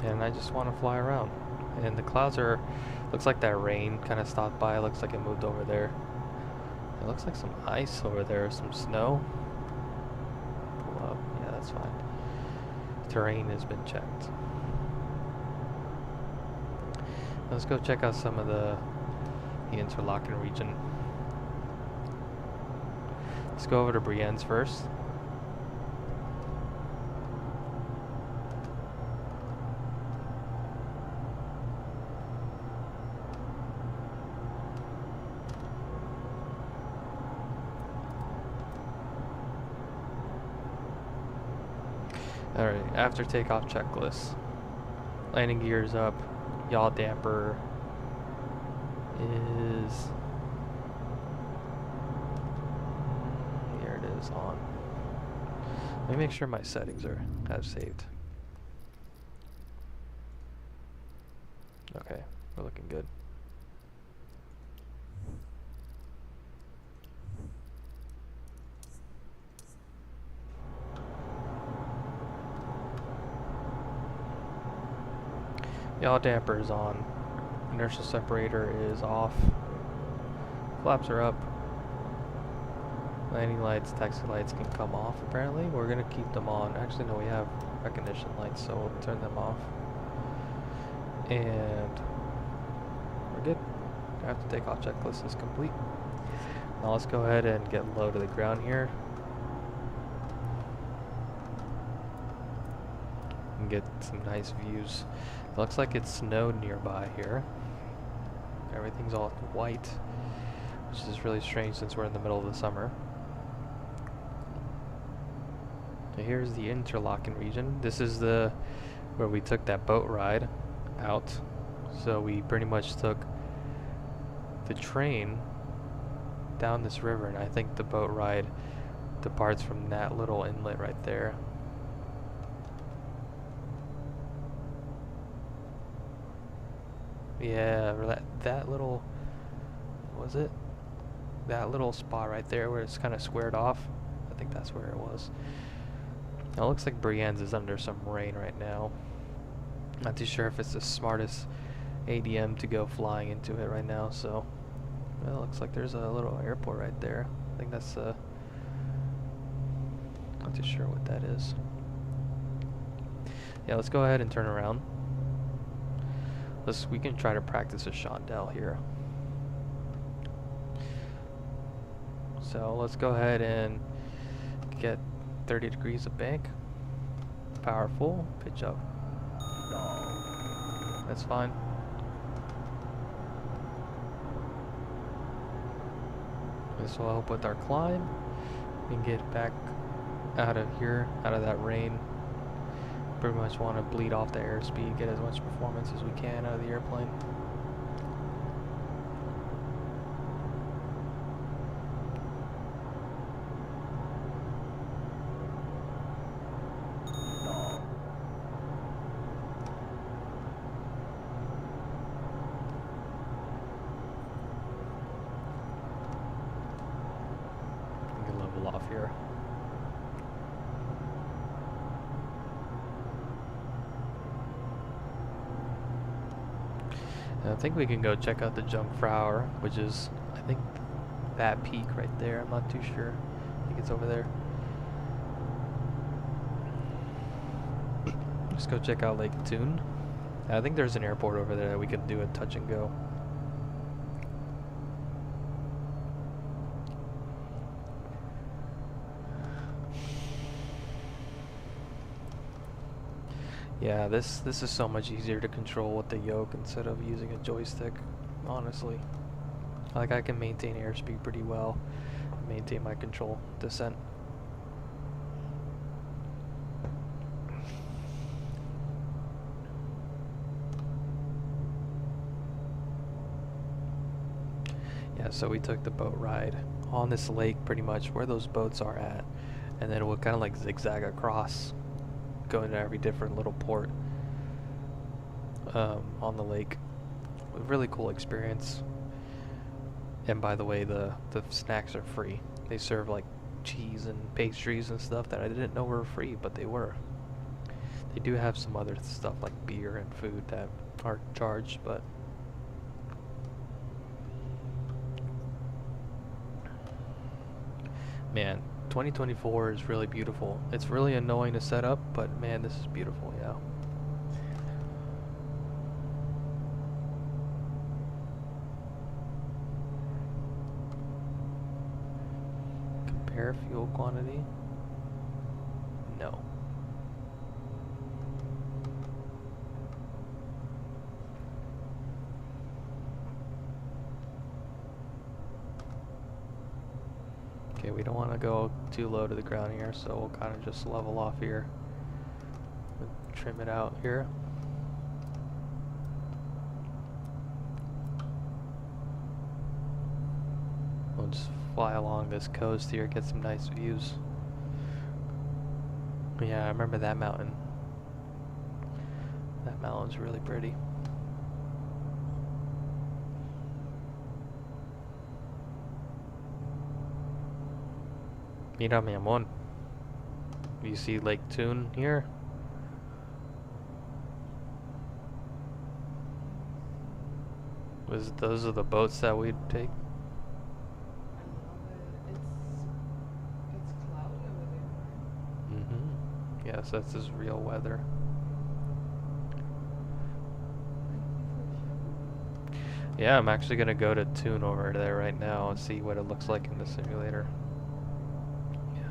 and I just want to fly around. And the clouds are, looks like that rain kind of stopped by. Looks like it moved over there. It looks like some ice over there, some snow. Pull up, yeah, that's fine. Terrain has been checked. Let's go check out some of the interlocking region. Let's go over to Brienne's first. Alright, after takeoff checklist. Landing gears up. Yaw damper is... here it is on. Let me make sure my settings have saved. Okay, we're looking good. Yaw damper is on. Inertial separator is off. Flaps are up. Landing lights, taxi lights can come off apparently. We're gonna keep them on. Actually no, we have recognition lights, so we'll turn them off. And we're good. After takeoff checklist is complete. Now let's go ahead and get low to the ground here. And get some nice views. It looks like it snowed nearby here. Everything's all white, which is really strange since we're in the middle of the summer. So here's the interlocking region. This is where we took that boat ride out. So we pretty much took the train down this river, and I think the boat ride departs from that little inlet right there. Yeah, that little, was it? That little spot right there where it's kind of squared off. I think that's where it was. Now it looks like Brienne's is under some rain right now. Not too sure if it's the smartest ADM to go flying into it right now, so. Well, it looks like there's a little airport right there. I think that's not too sure what that is. Yeah, let's go ahead and turn around. We can try to practice a Chandelle here. So let's go ahead and get 30 degrees of bank. Power full, pitch up. That's fine. This will help with our climb and get back out of here, out of that rain. Pretty much want to bleed off the airspeed, get as much performance as we can out of the airplane. We can level off here. I think we can go check out the Jungfrau, which is, I think, that peak right there. I'm not too sure. I think it's over there. Let's go check out Lake Thun. I think there's an airport over there that we could do a touch and go. Yeah, this is so much easier to control with the yoke instead of using a joystick, honestly. Like, I can maintain airspeed pretty well, maintain my control descent. Yeah, so we took the boat ride on this lake pretty much where those boats are at, and then we'll kind of like zigzag across, going to every different little port on the lake. A really cool experience. And by the way, the snacks are free. They serve like cheese and pastries and stuff that I didn't know were free, but they were. They do have some other stuff like beer and food that are charged, but man, 2024 is really beautiful. It's really annoying to set up, but man, this is beautiful, yeah. Compare fuel quantity? No. Okay, we don't want to go too low to the ground here, so we'll kind of just level off here. We'll trim it out here. We'll just fly along this coast here, get some nice views. Yeah, I remember that mountain. That mountain's really pretty. Mira, mi amor. You see Lake Toon here? Those are the boats that we'd take. I love it. It's cloudy over there. Mm-hmm. Yes, that's his real weather. Yeah, I'm actually gonna go to Toon over there right now and see what it looks like in the simulator. Yeah.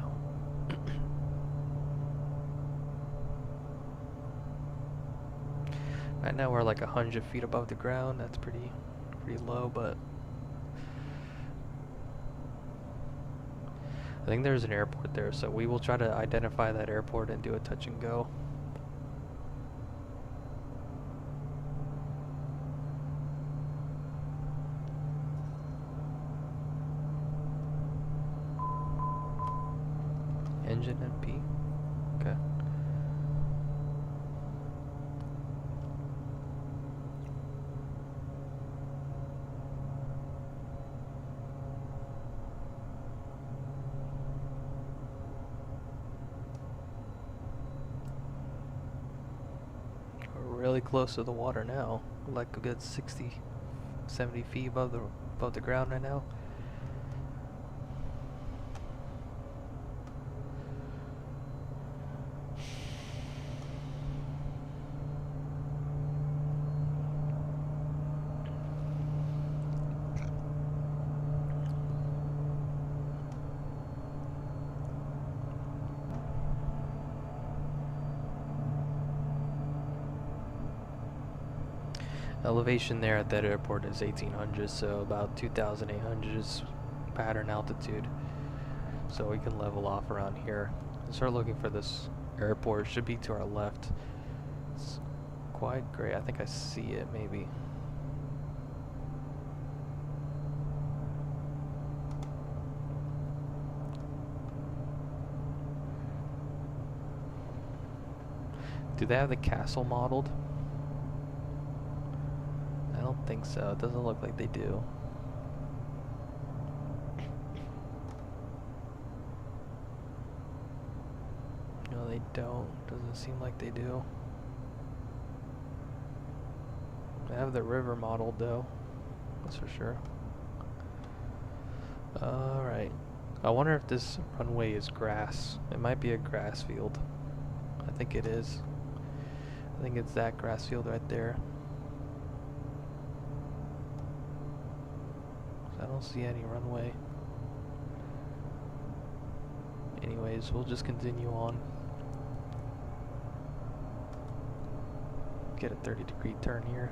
Right now we're like 100 feet above the ground. That's pretty low, but I think there's an airport there, so we will try to identify that airport and do a touch and go. Engine MP. Okay. We're really close to the water now. Like a good 60, 70 feet above the ground right now. Elevation there at that airport is 1800, so about 2800 is pattern altitude. So we can level off around here and start looking for this airport. It should be to our left. It's quite great. I think I see it maybe. Do they have the castle modeled? I don't think so. It doesn't look like they do. No, they don't. Doesn't seem like they do. They have the river modeled though. That's for sure. Alright. I wonder if this runway is grass. It might be a grass field. I think it is. I think it's that grass field right there. I don't see any runway. Anyways, we'll just continue on. Get a 30-degree turn here.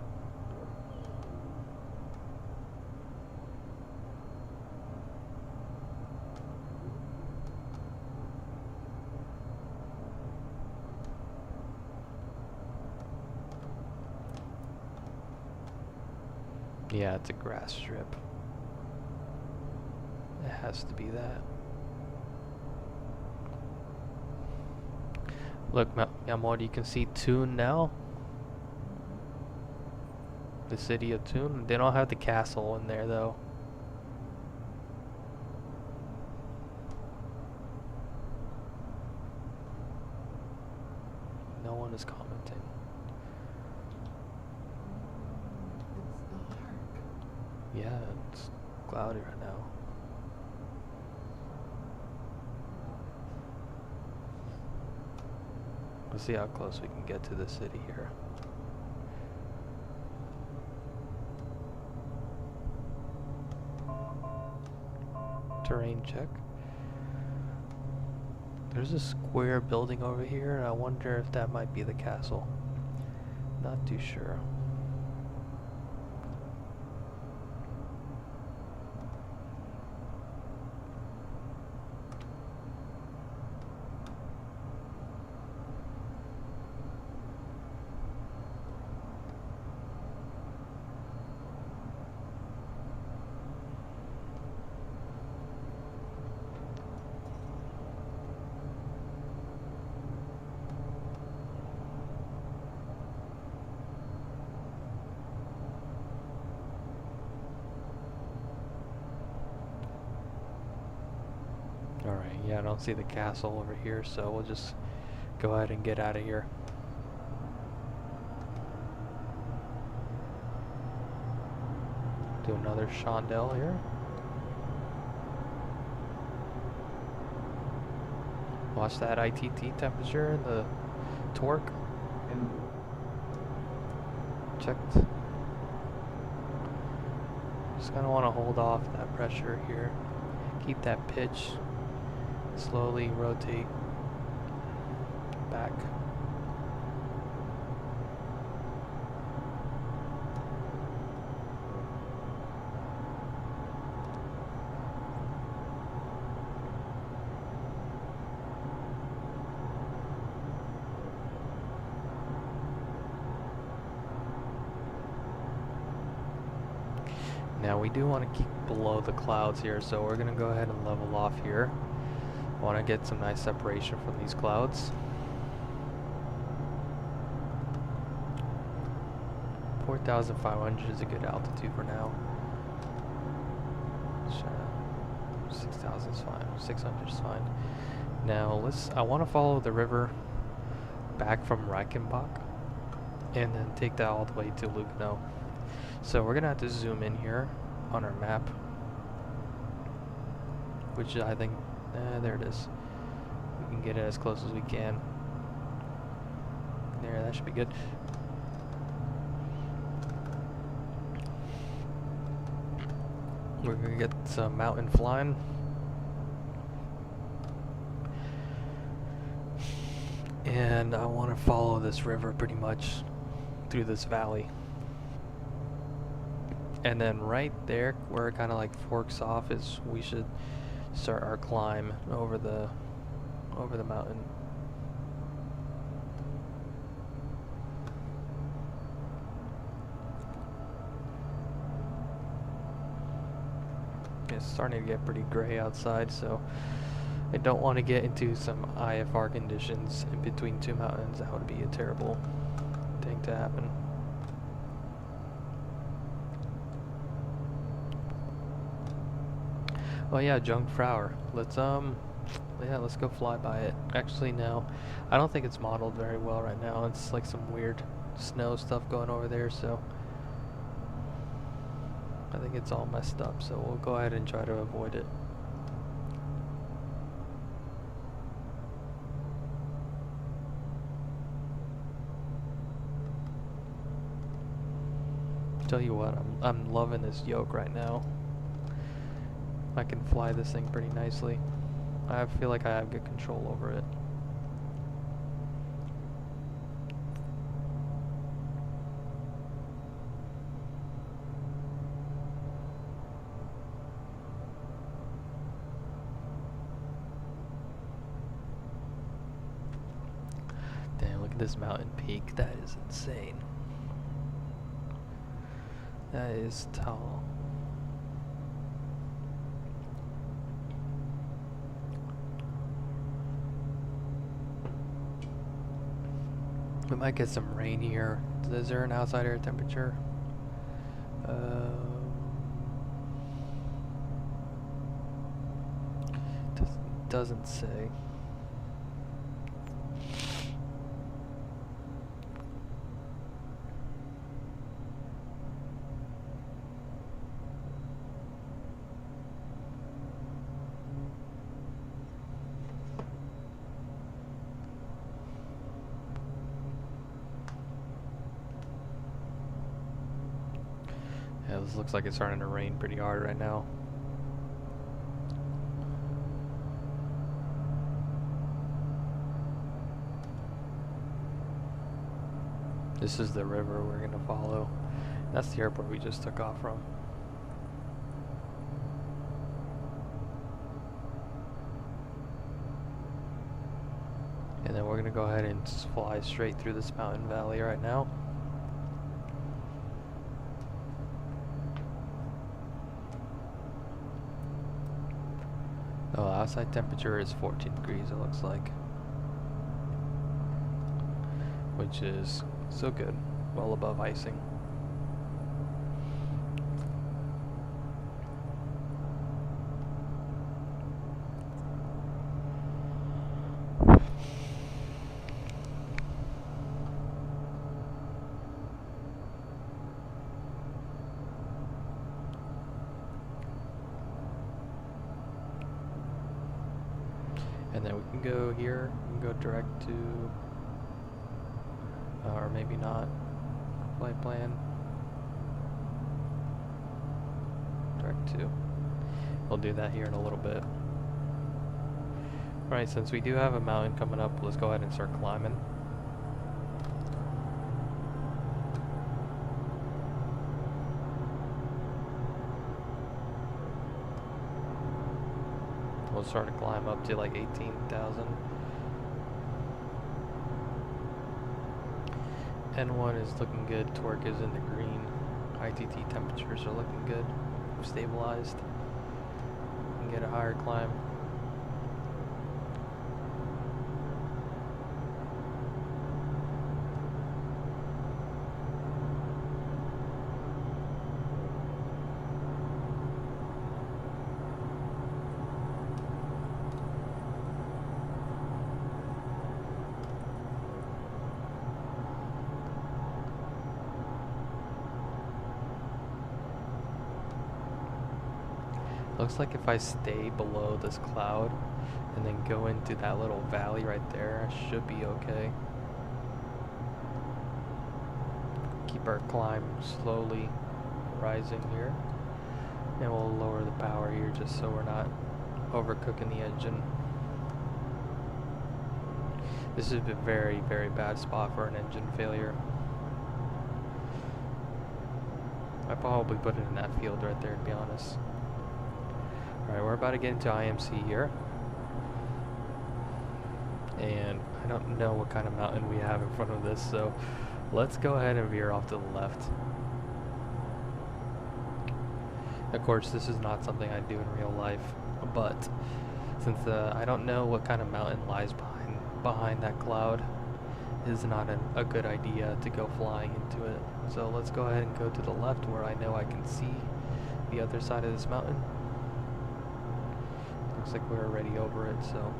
Yeah, it's a grass strip. It has to be that. Look, Yamori, you can see Toon now. The city of Toon. They don't have the castle in there though. No one one is commenting. It's dark. Yeah, it's cloudy right now. Let's see how close we can get to the city here. Terrain check. There's a square building over here, and I wonder if that might be the castle. Not too sure. Alright, yeah, I don't see the castle over here, so we'll just go ahead and get out of here. Do another chandelle here. Watch that ITT temperature and the torque. Checked. Just kind of want to hold off that pressure here. Keep that pitch. Slowly rotate back. Now we do want to keep below the clouds here, so we're going to go ahead and level off here. Want to get some nice separation from these clouds. 4,500 is a good altitude for now. 6,000 is fine. 600 is fine. Now I want to follow the river back from Reichenbach and then take that all the way to Lugano. So we're gonna have to zoom in here on our map, which I think, there it is. We can get it as close as we can. There, that should be good. We're gonna get some mountain flying. And I want to follow this river pretty much through this valley. And then right there, where it kind of like forks off, is we should start our climb over the mountain. It's starting to get pretty gray outside, so I don't want to get into some IFR conditions in between two mountains. That would be a terrible thing to happen. Oh yeah, Jungfrauer. Let's go fly by it. Actually, no, I don't think it's modeled very well right now. It's like some weird snow stuff going over there, so I think it's all messed up. So we'll go ahead and try to avoid it. Tell you what, I'm loving this yoke right now. I can fly this thing pretty nicely. I feel like I have good control over it. Damn, look at this mountain peak. That is insane. That is tall. We might get some rain here. Is there an outside air temperature? Doesn't say. Yeah, this looks like it's starting to rain pretty hard right now. This is the river we're gonna follow. That's the airport we just took off from. And then we're gonna go ahead and fly straight through this mountain valley right now. Oh, outside temperature is 14 degrees, it looks like. Which is so good, well above icing. And then we can go here, we can go direct to, or maybe not, flight plan, direct to. We'll do that here in a little bit. Alright, since we do have a mountain coming up, let's go ahead and start climbing. We'll start to climb up to like 18,000. N1 is looking good, torque is in the green, ITT temperatures are looking good, we've stabilized, we can get a higher climb. Looks like if I stay below this cloud and then go into that little valley right there, I should be okay. Keep our climb slowly rising here. And we'll lower the power here just so we're not overcooking the engine. This is a very, very bad spot for an engine failure. I probably put it in that field right there, to be honest. Alright, we're about to get into IMC here. And I don't know what kind of mountain we have in front of this, so let's go ahead and veer off to the left. Of course, this is not something I do in real life, but since I don't know what kind of mountain lies behind that cloud, it is not a good idea to go flying into it. So let's go ahead and go to the left where I know I can see the other side of this mountain. Looks like we're already over it, so.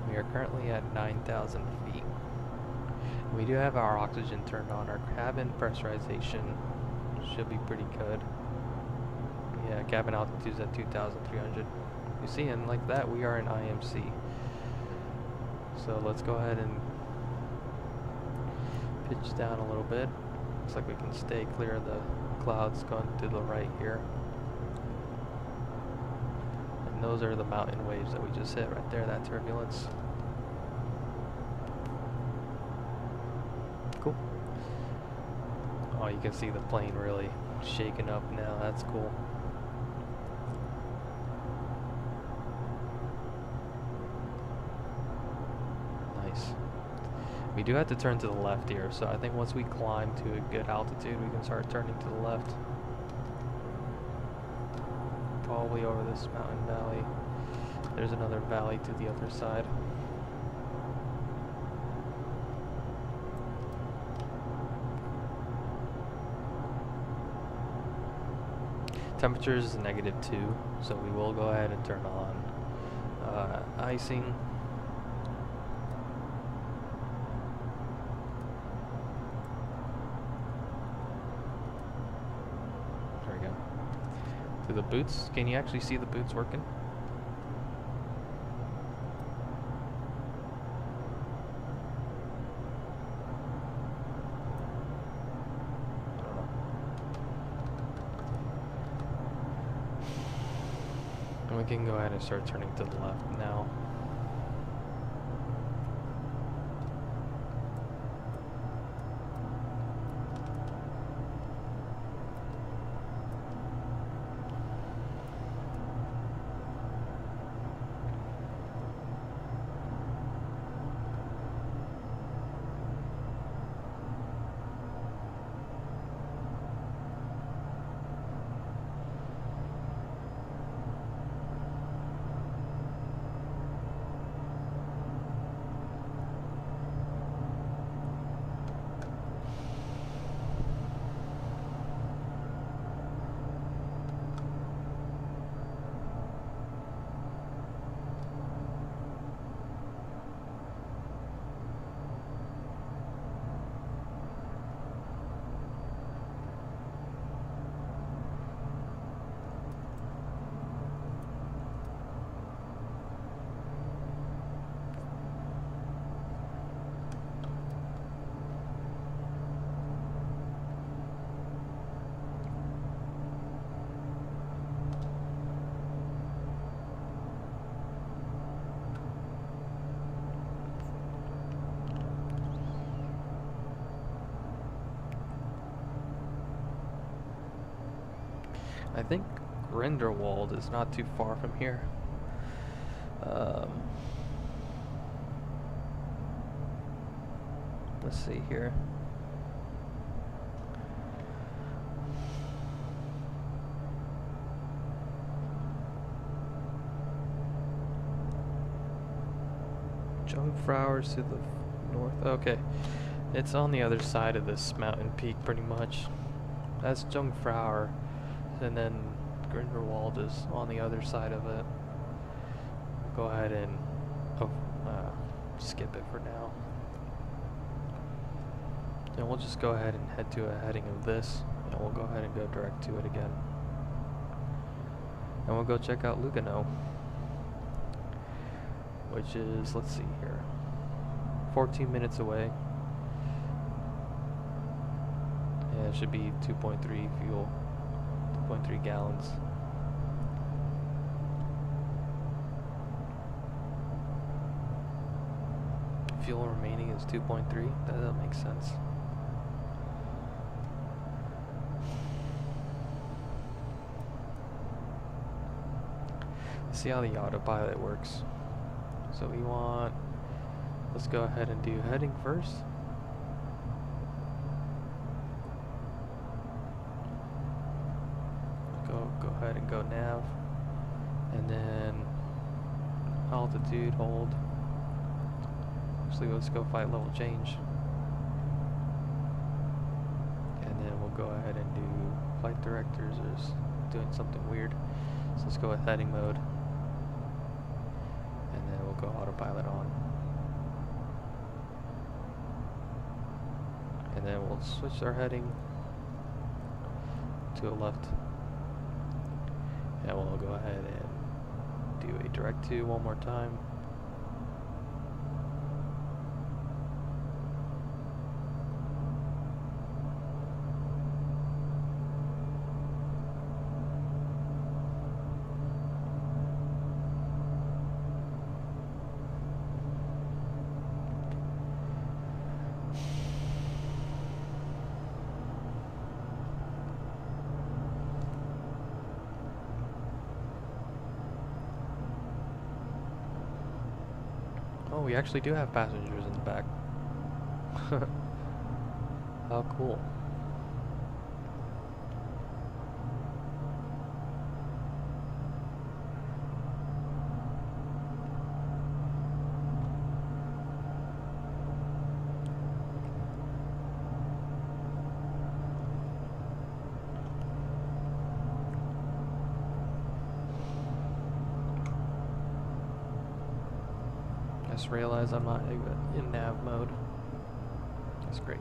We are currently at 9,000 feet. We do have our oxygen turned on. Our cabin pressurization should be pretty good. Yeah, cabin altitude is at 2,300. You see, and like that, we are in IMC. So let's go ahead and pitch down a little bit. Looks like we can stay clear of the clouds going to the right here. And those are the mountain waves that we just hit right there, that turbulence. Cool. Oh, you can see the plane really shaking up now. That's cool. Nice. We do have to turn to the left here, so I think once we climb to a good altitude, we can start turning to the left. Probably over this mountain valley. There's another valley to the other side. Temperature is -2, so we will go ahead and turn on icing. There we go. To the boots. Can you actually see the boots working? can go ahead and start turning to the left now. I think Grindelwald is not too far from here. Let's see here. Jungfrauer's to the north. Okay, it's on the other side of this mountain peak, pretty much. That's Jungfrauer, and then Grindelwald is on the other side of it. Go ahead and skip it for now. And we'll just go ahead and head to a heading of this, and we'll go ahead and go direct to it again. And we'll go check out Lugano, which is, let's see here, 14 minutes away. And it should be 2.3 fuel, 2.3 gallons. Fuel remaining is 2.3. That doesn't make sense. Let's see how the autopilot works. So we want, let's go ahead and do heading first. Go ahead and go nav, and then altitude hold. Actually, let's go flight level change, and then we'll go ahead and do flight directors is doing something weird. So let's go with heading mode, and then we'll go autopilot on, and then we'll switch our heading to a left. And we'll go ahead and do a direct to one more time. Oh, we actually do have passengers in the back. How cool. Just realized I'm not in nav mode. That's great.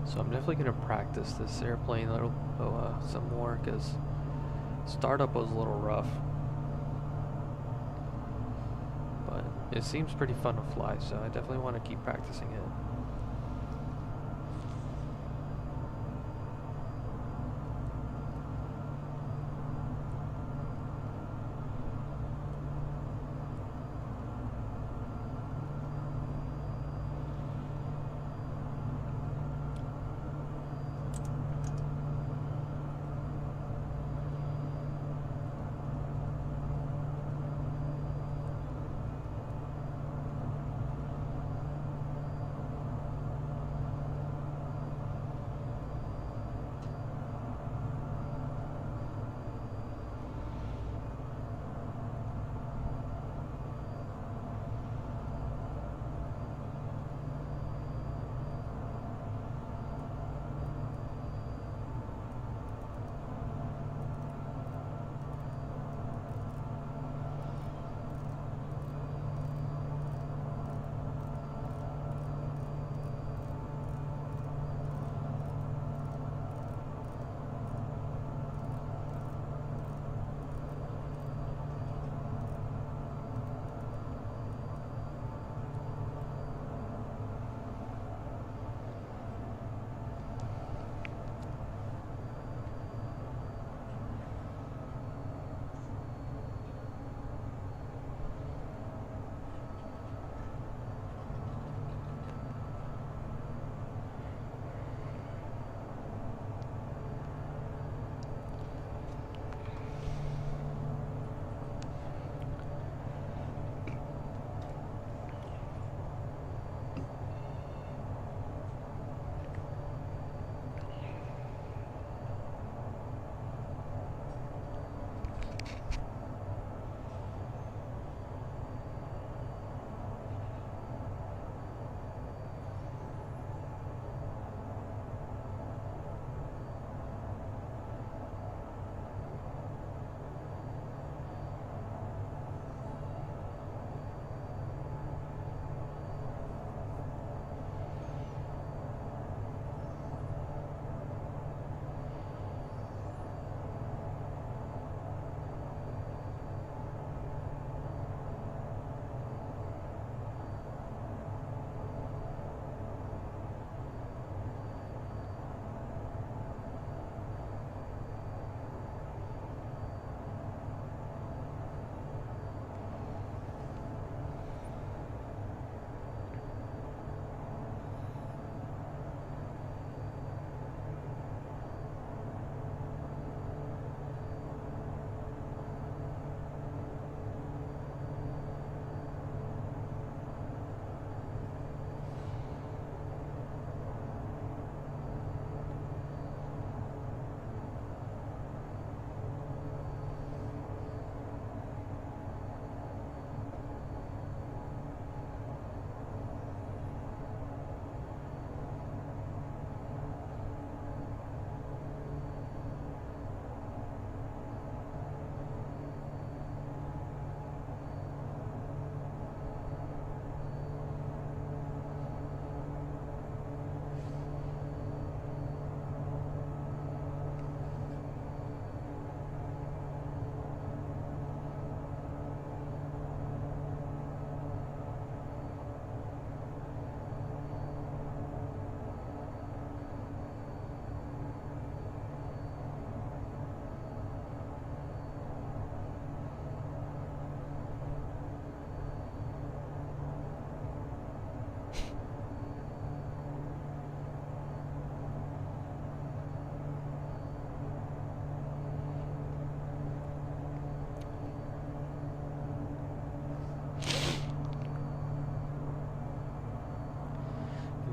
So I'm definitely gonna practice this airplane a little, some more, because startup was a little rough. But it seems pretty fun to fly, so I definitely want to keep practicing it.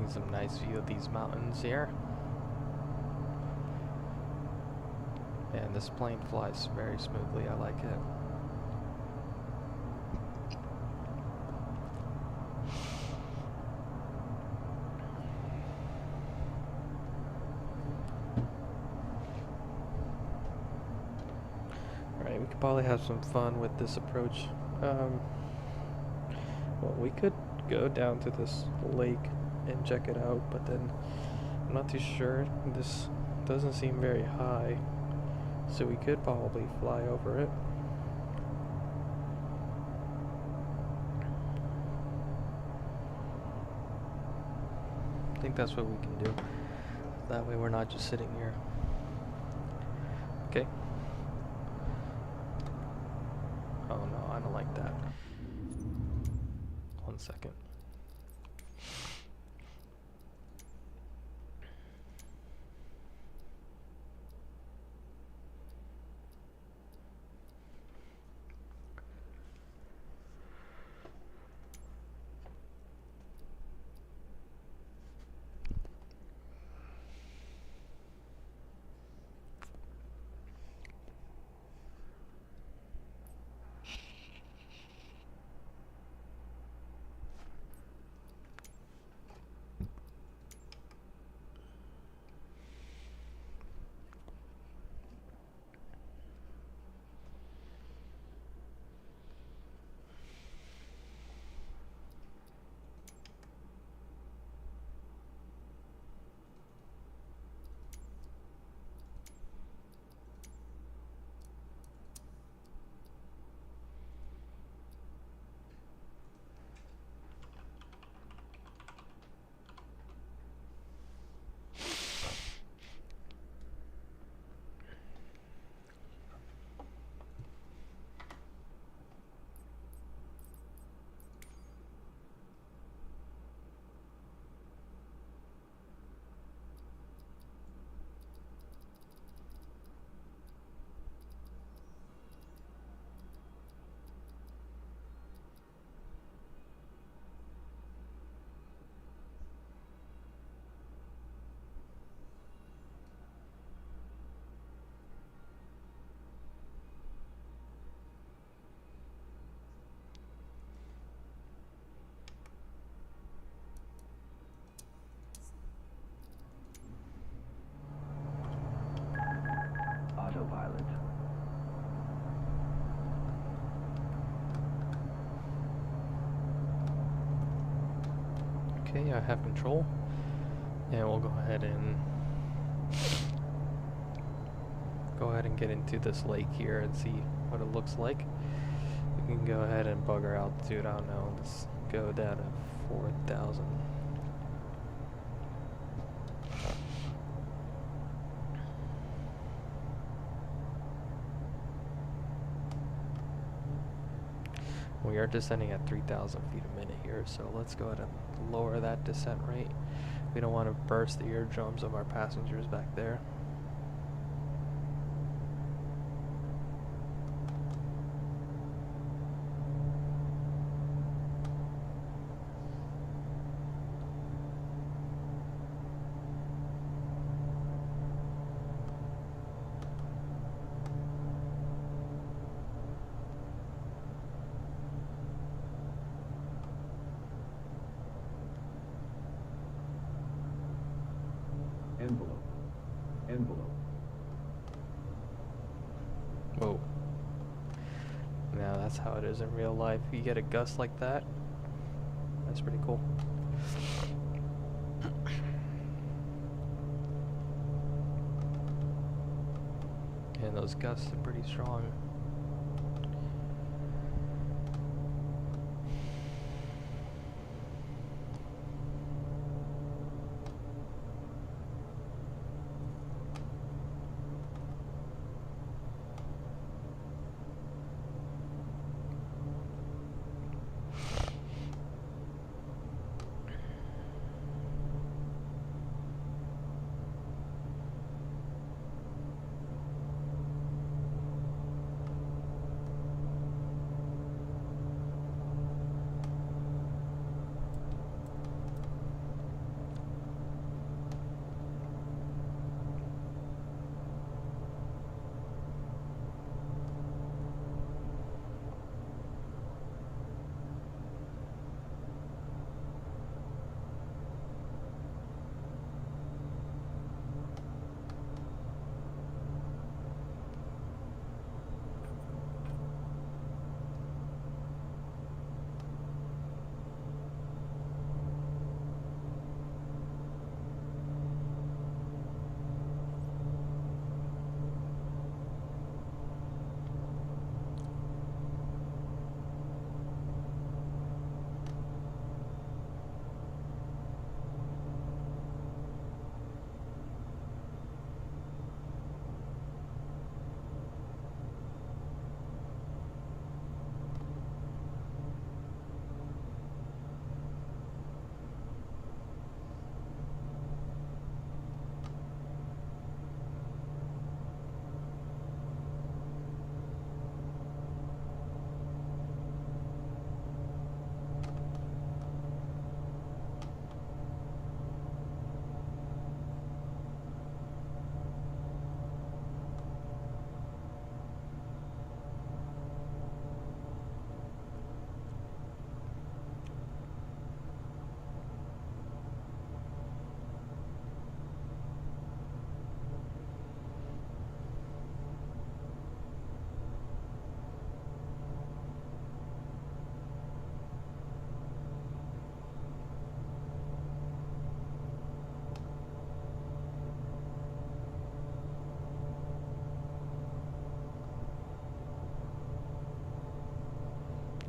Some nice view of these mountains here. And this plane flies very smoothly. I like it. Alright, we could probably have some fun with this approach. Well, we could go down to this lake and check it out, but then I'm not too sure. This doesn't seem very high, so we could probably fly over it. I think that's what we can do. That way we're not just sitting here. Okay. Oh no, I don't like that. 1 second. Autopilot. Okay, I have control. And we'll go ahead and get into this lake here and see what it looks like. We can go ahead and bug our altitude. I don't know. Let's go down to 4,000. We are descending at 3,000 feet a minute here, so let's go ahead and lower that descent rate. We don't want to burst the eardrums of our passengers back there. Envelope. Envelope. Whoa. Now that's how it is in real life. You get a gust like that, that's pretty cool. And those gusts are pretty strong.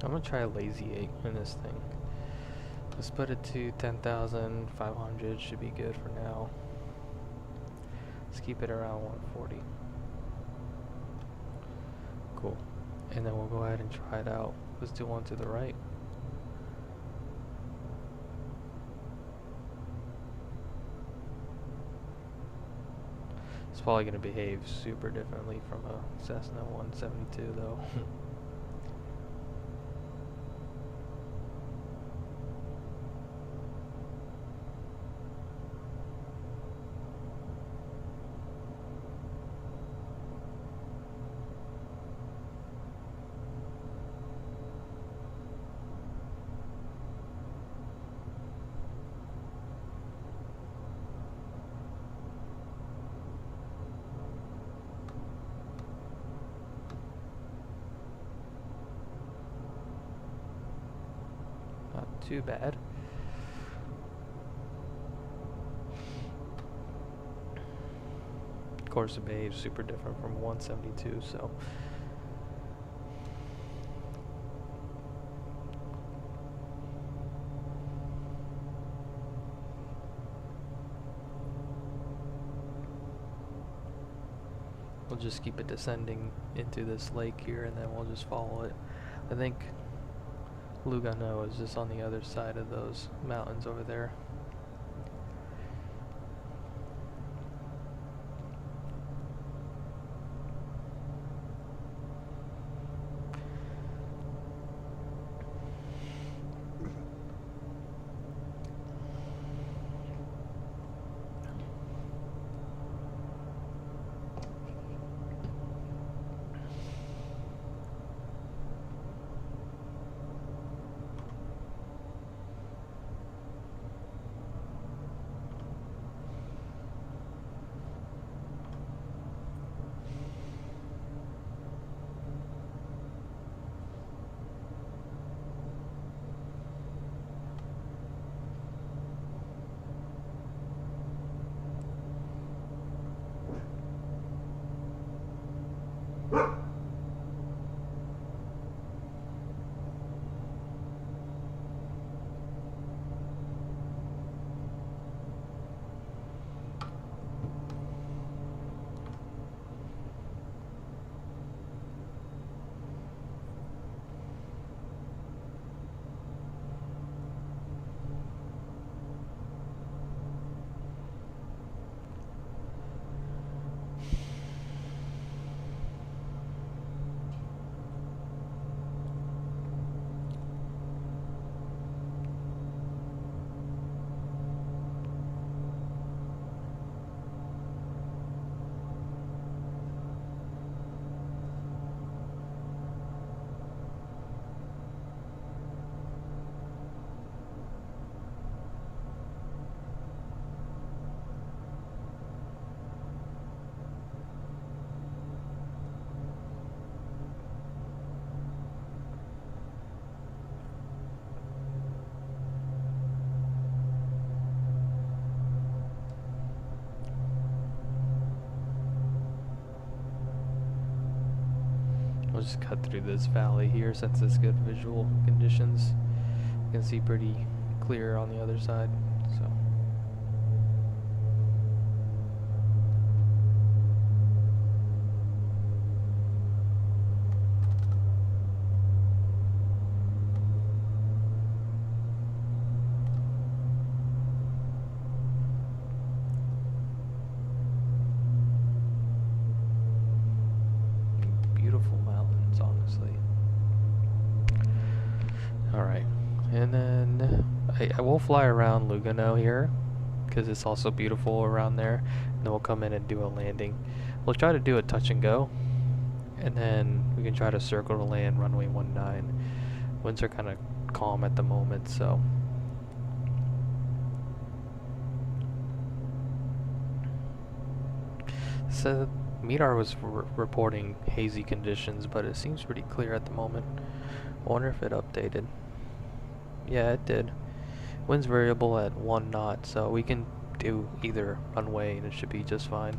I'm gonna try a lazy 8 in this thing. Let's put it to 10,500, should be good for now. Let's keep it around 140. Cool. And then we'll go ahead and try it out. Let's do one to the right. It's probably going to behave super differently from a Cessna 172 though. Not too bad. Of course, it behaves super different from 172, so. We'll just keep it descending into this lake here, and then we'll just follow it. I think Lugano is just on the other side of those mountains over there. We'll just cut through this valley here since it's good visual conditions. You can see pretty clear on the other side, so. Beautiful mountains, honestly. Alright, and then I will fly around Lugano here because it's also beautiful around there, and then we'll come in and do a landing. We'll try to do a touch and go, and then we can try to circle to land runway 19. Winds are kind of calm at the moment, so. So MEDAR was reporting hazy conditions, but it seems pretty clear at the moment. I wonder if it updated. Yeah, it did. Wind's variable at 1 knot, so we can do either runway and it should be just fine.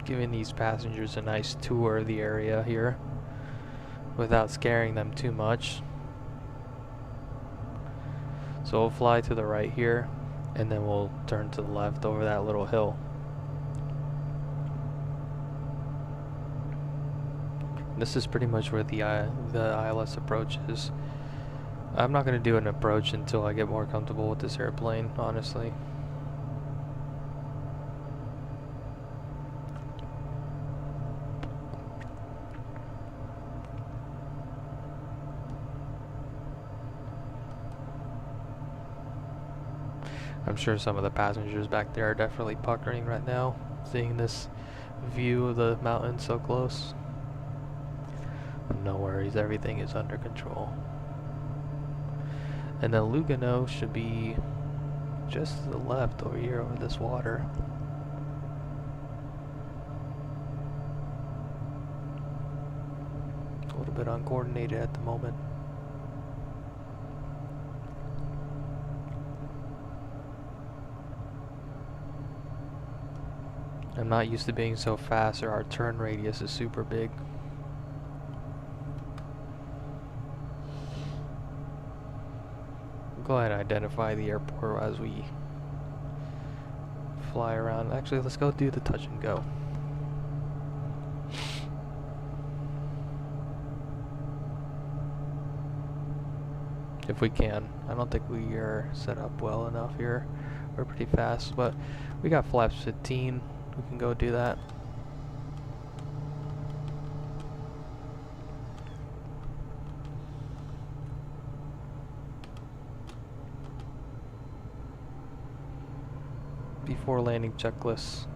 giving these passengers a nice tour of the area here without scaring them too much. So we'll fly to the right here, and then we'll turn to the left over that little hill. This is pretty much where the ILS approach is. I'm not going to do an approach until I get more comfortable with this airplane, honestly. I'm sure some of the passengers back there are definitely puckering right now, seeing this view of the mountain so close. But no worries, everything is under control. And then Lugano should be just to the left over here over this water. A little bit uncoordinated at the moment. I'm not used to being so fast, or our turn radius is super big. Go ahead and identify the airport as we fly around. Actually, let's go do the touch and go. If we can. I don't think we are set up well enough here. We're pretty fast, but we got flaps 15. We can go do that. Before landing checklist.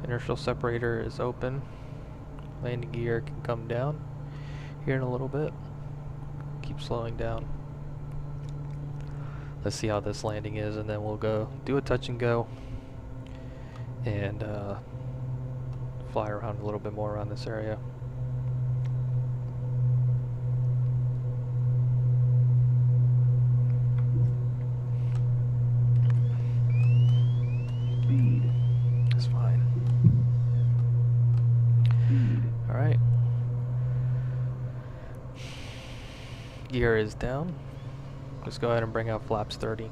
Inertial separator is open. Landing gear can come down here in a little bit. Keep slowing down. Let's see how this landing is, and then we'll go do a touch and go and fly around a little bit more around this area. Speed. That's fine. Speed. Alright. Gear is down. Let's go ahead and bring out flaps 30.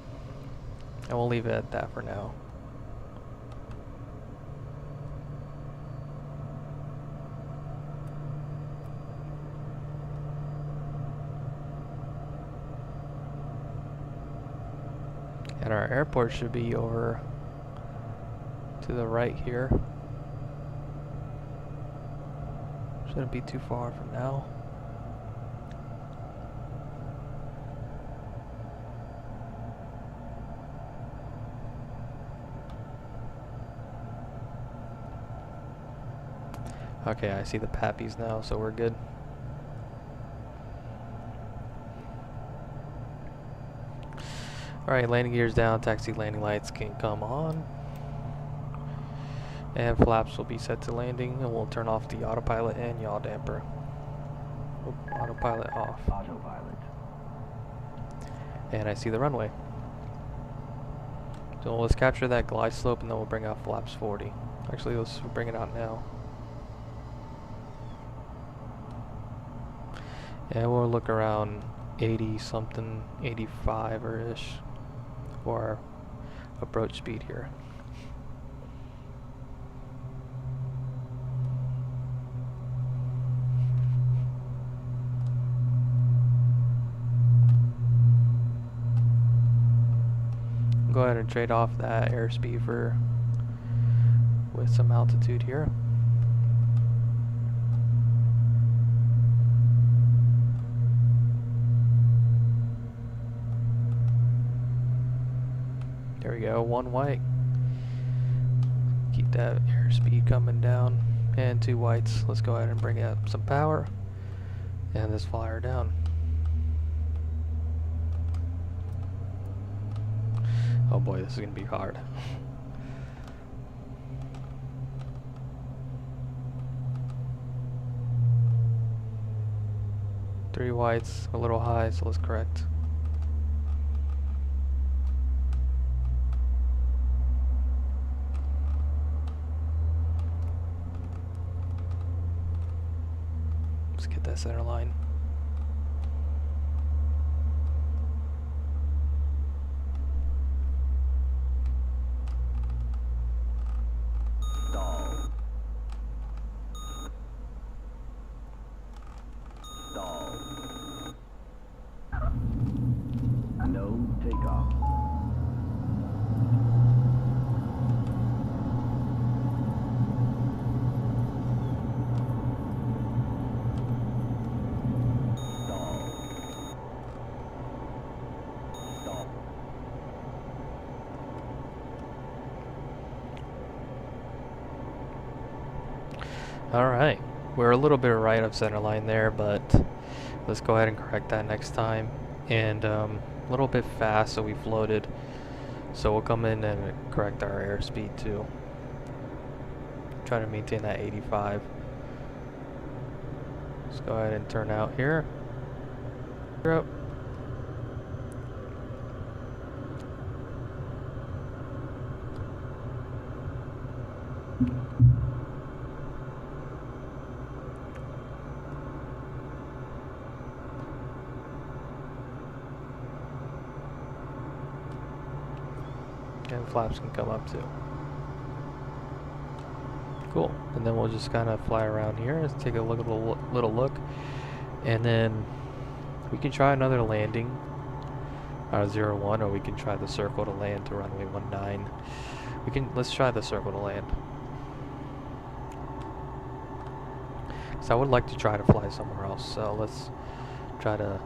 And we'll leave it at that for now. And our airport should be over to the right here. Shouldn't be too far from now. Okay, I see the pappies now, so we're good. Alright, landing gears down, taxi landing lights can come on. And flaps will be set to landing, and we'll turn off the autopilot and yaw damper. Oop, autopilot off. Autopilot. And I see the runway. So let's capture that glide slope, and then we'll bring out flaps 40. Actually, let's bring it out now. And we'll look around 80 something, 85 or ish for our approach speed here. Go ahead and trade off that airspeed for with some altitude here. There we go, one white. Keep that airspeed coming down. And two whites. Let's go ahead and bring up some power. And let's fly her down. Oh boy, this is gonna be hard. Three whites, a little high, so let's correct. center line. Stall. Stall. No takeoff. Stall. Stall. Alright, we're a little bit right of center line there, but let's go ahead and correct that next time. And a little bit fast, so we floated. So we'll come in and correct our airspeed too. Try to maintain that 85. Let's go ahead and turn out here. Yep. And flaps can come up too. Cool. And then we'll just kind of fly around here. Let's take a little look. And then we can try another landing. 01, or we can try the circle to land to runway 19. Let's try the circle to land. So I would like to try to fly somewhere else. So let's try to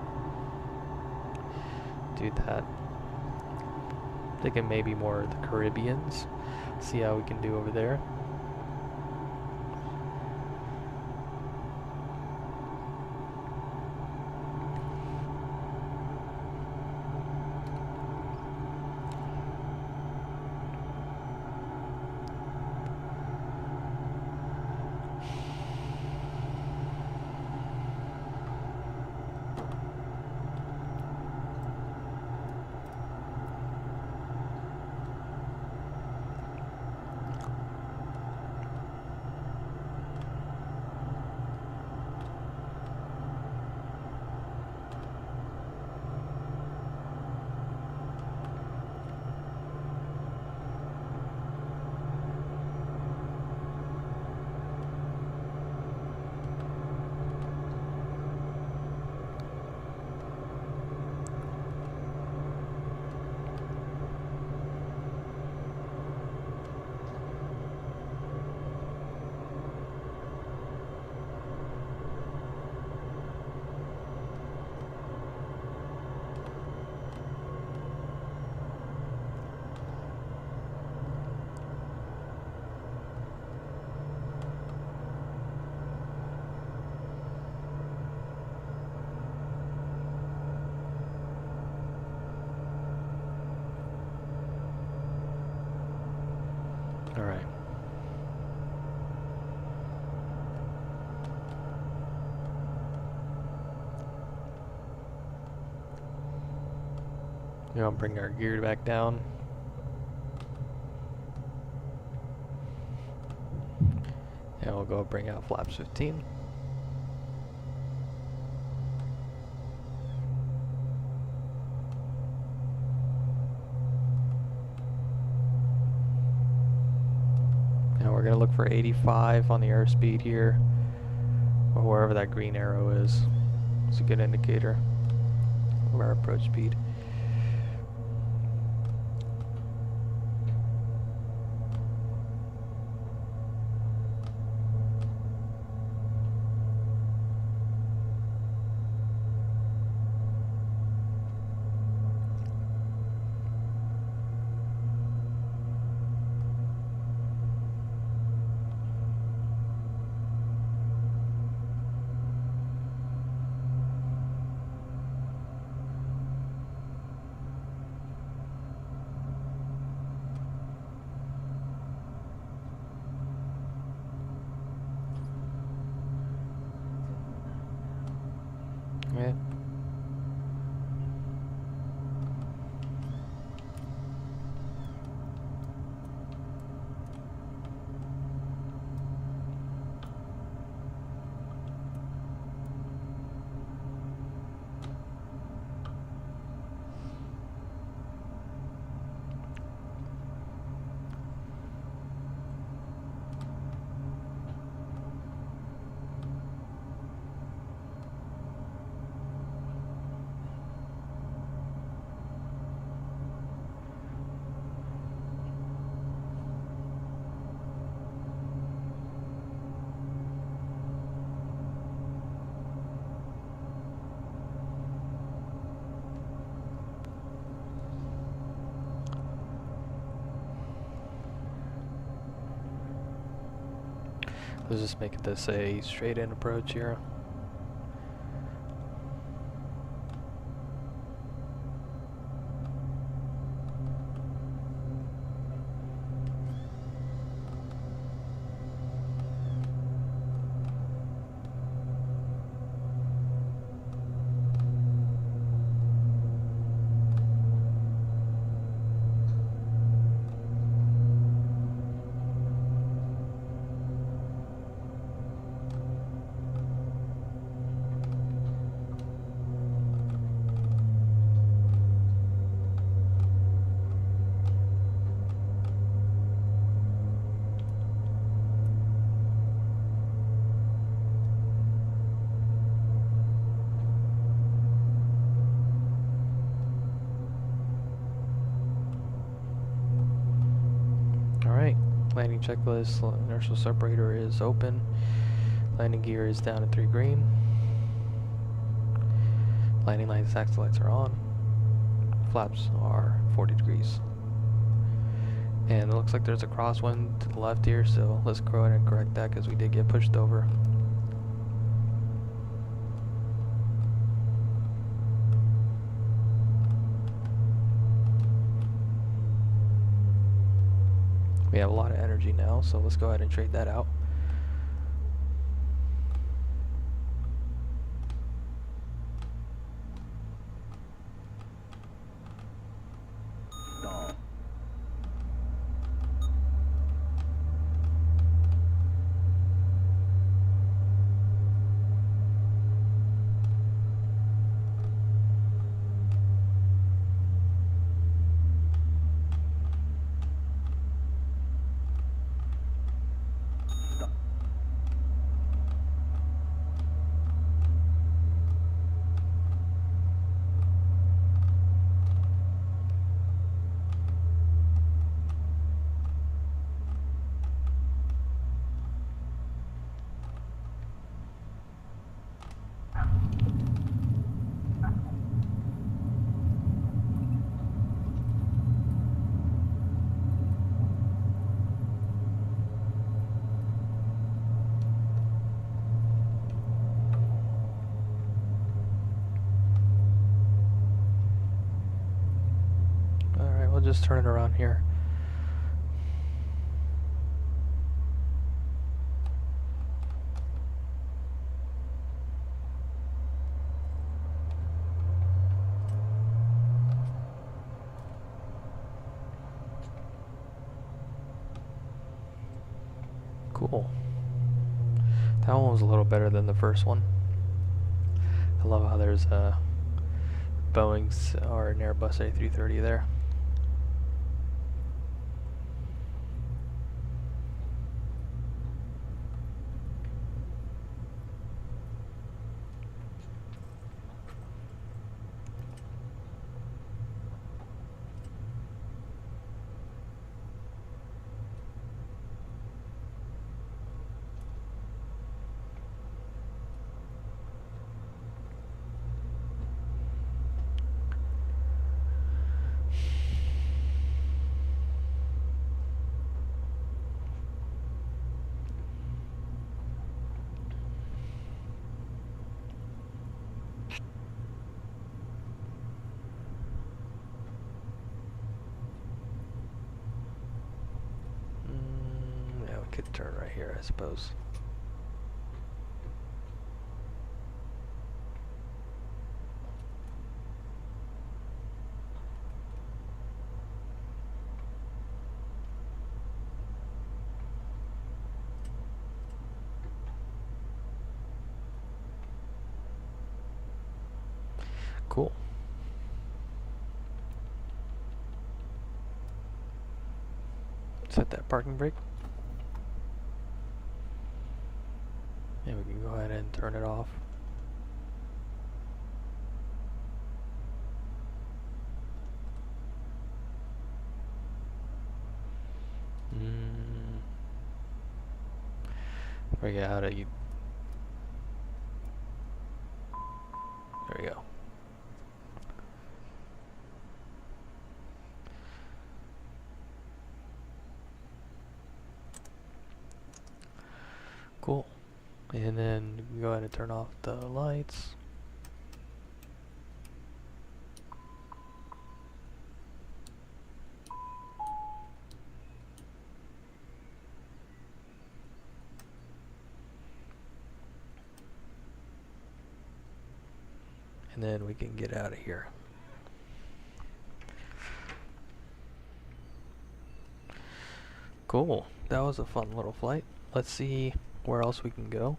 do that. Thinking maybe more the Caribbeans. See how we can do over there. All right. Now bring our gear back down. And we'll go bring out flaps 15. Now we're gonna look for 85 on the airspeed here, or wherever that green arrow is. It's a good indicator of our approach speed. Let's just make this a straight in approach here. Alright, landing checklist, inertial separator is open, landing gear is down at 3 green, landing lights, axle lights are on, flaps are 40 degrees. And it looks like there's a crosswind to the left here, so let's go ahead and correct that because we did get pushed over. We have a lot of energy now, so let's go ahead and trade that out. Stall. Alright, we'll just turn it around here. Cool. That one was a little better than the first one. I love how there's Boeing's or an Airbus A330 there. Yeah, we could turn right here, I suppose. Cool. Set that parking brake. And we can go ahead and turn it off. Figure out how to. There we go. Cool. And then we can go ahead and turn off the lights. And then we can get out of here. Cool. That was a fun little flight. Let's see where else we can go.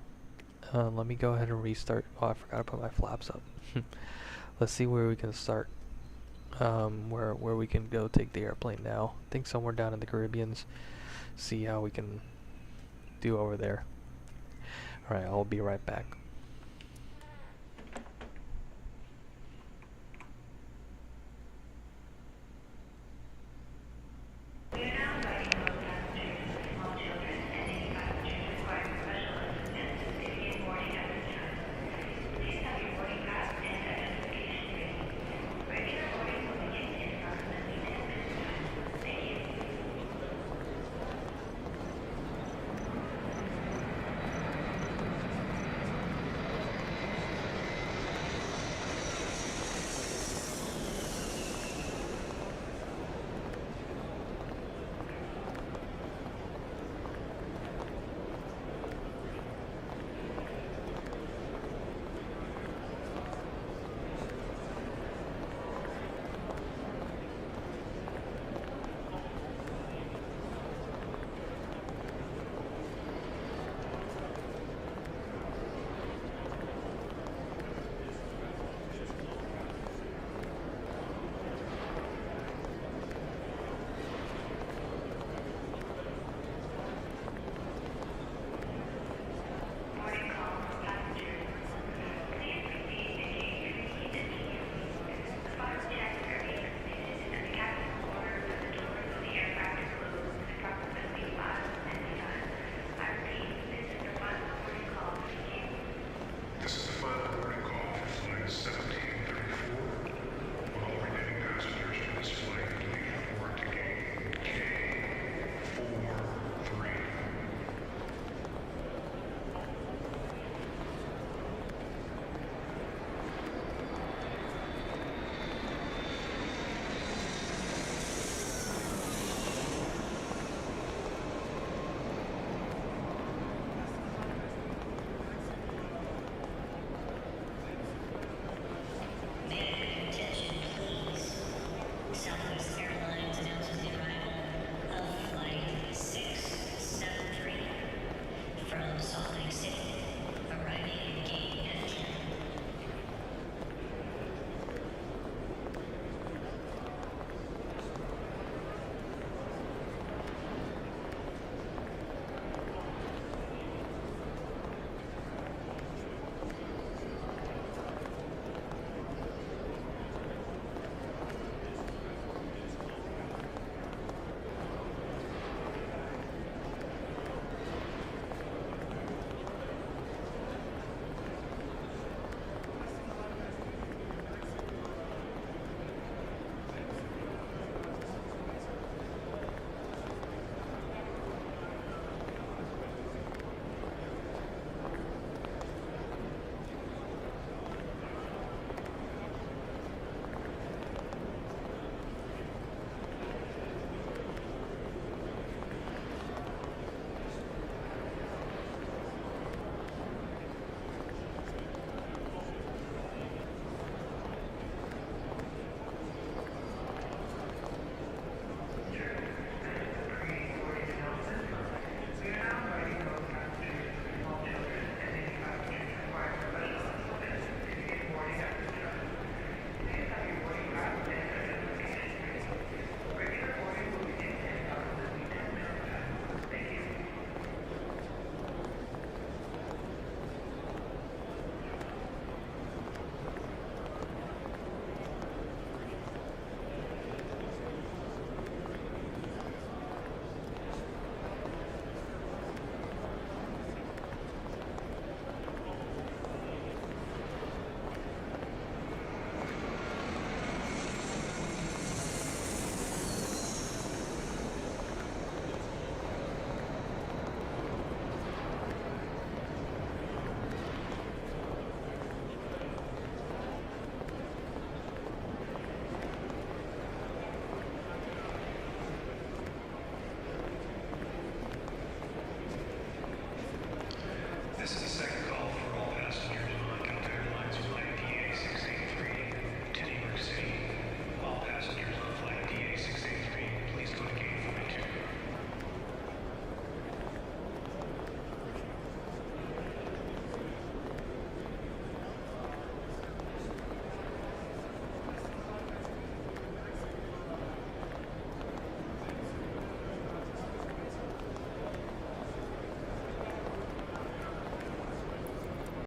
Let me go ahead and restart. Oh, I forgot to put my flaps up. Let's see where we can start. Where we can go take the airplane now. I think somewhere down in the Caribbeans. See how we can do over there. Alright, I'll be right back.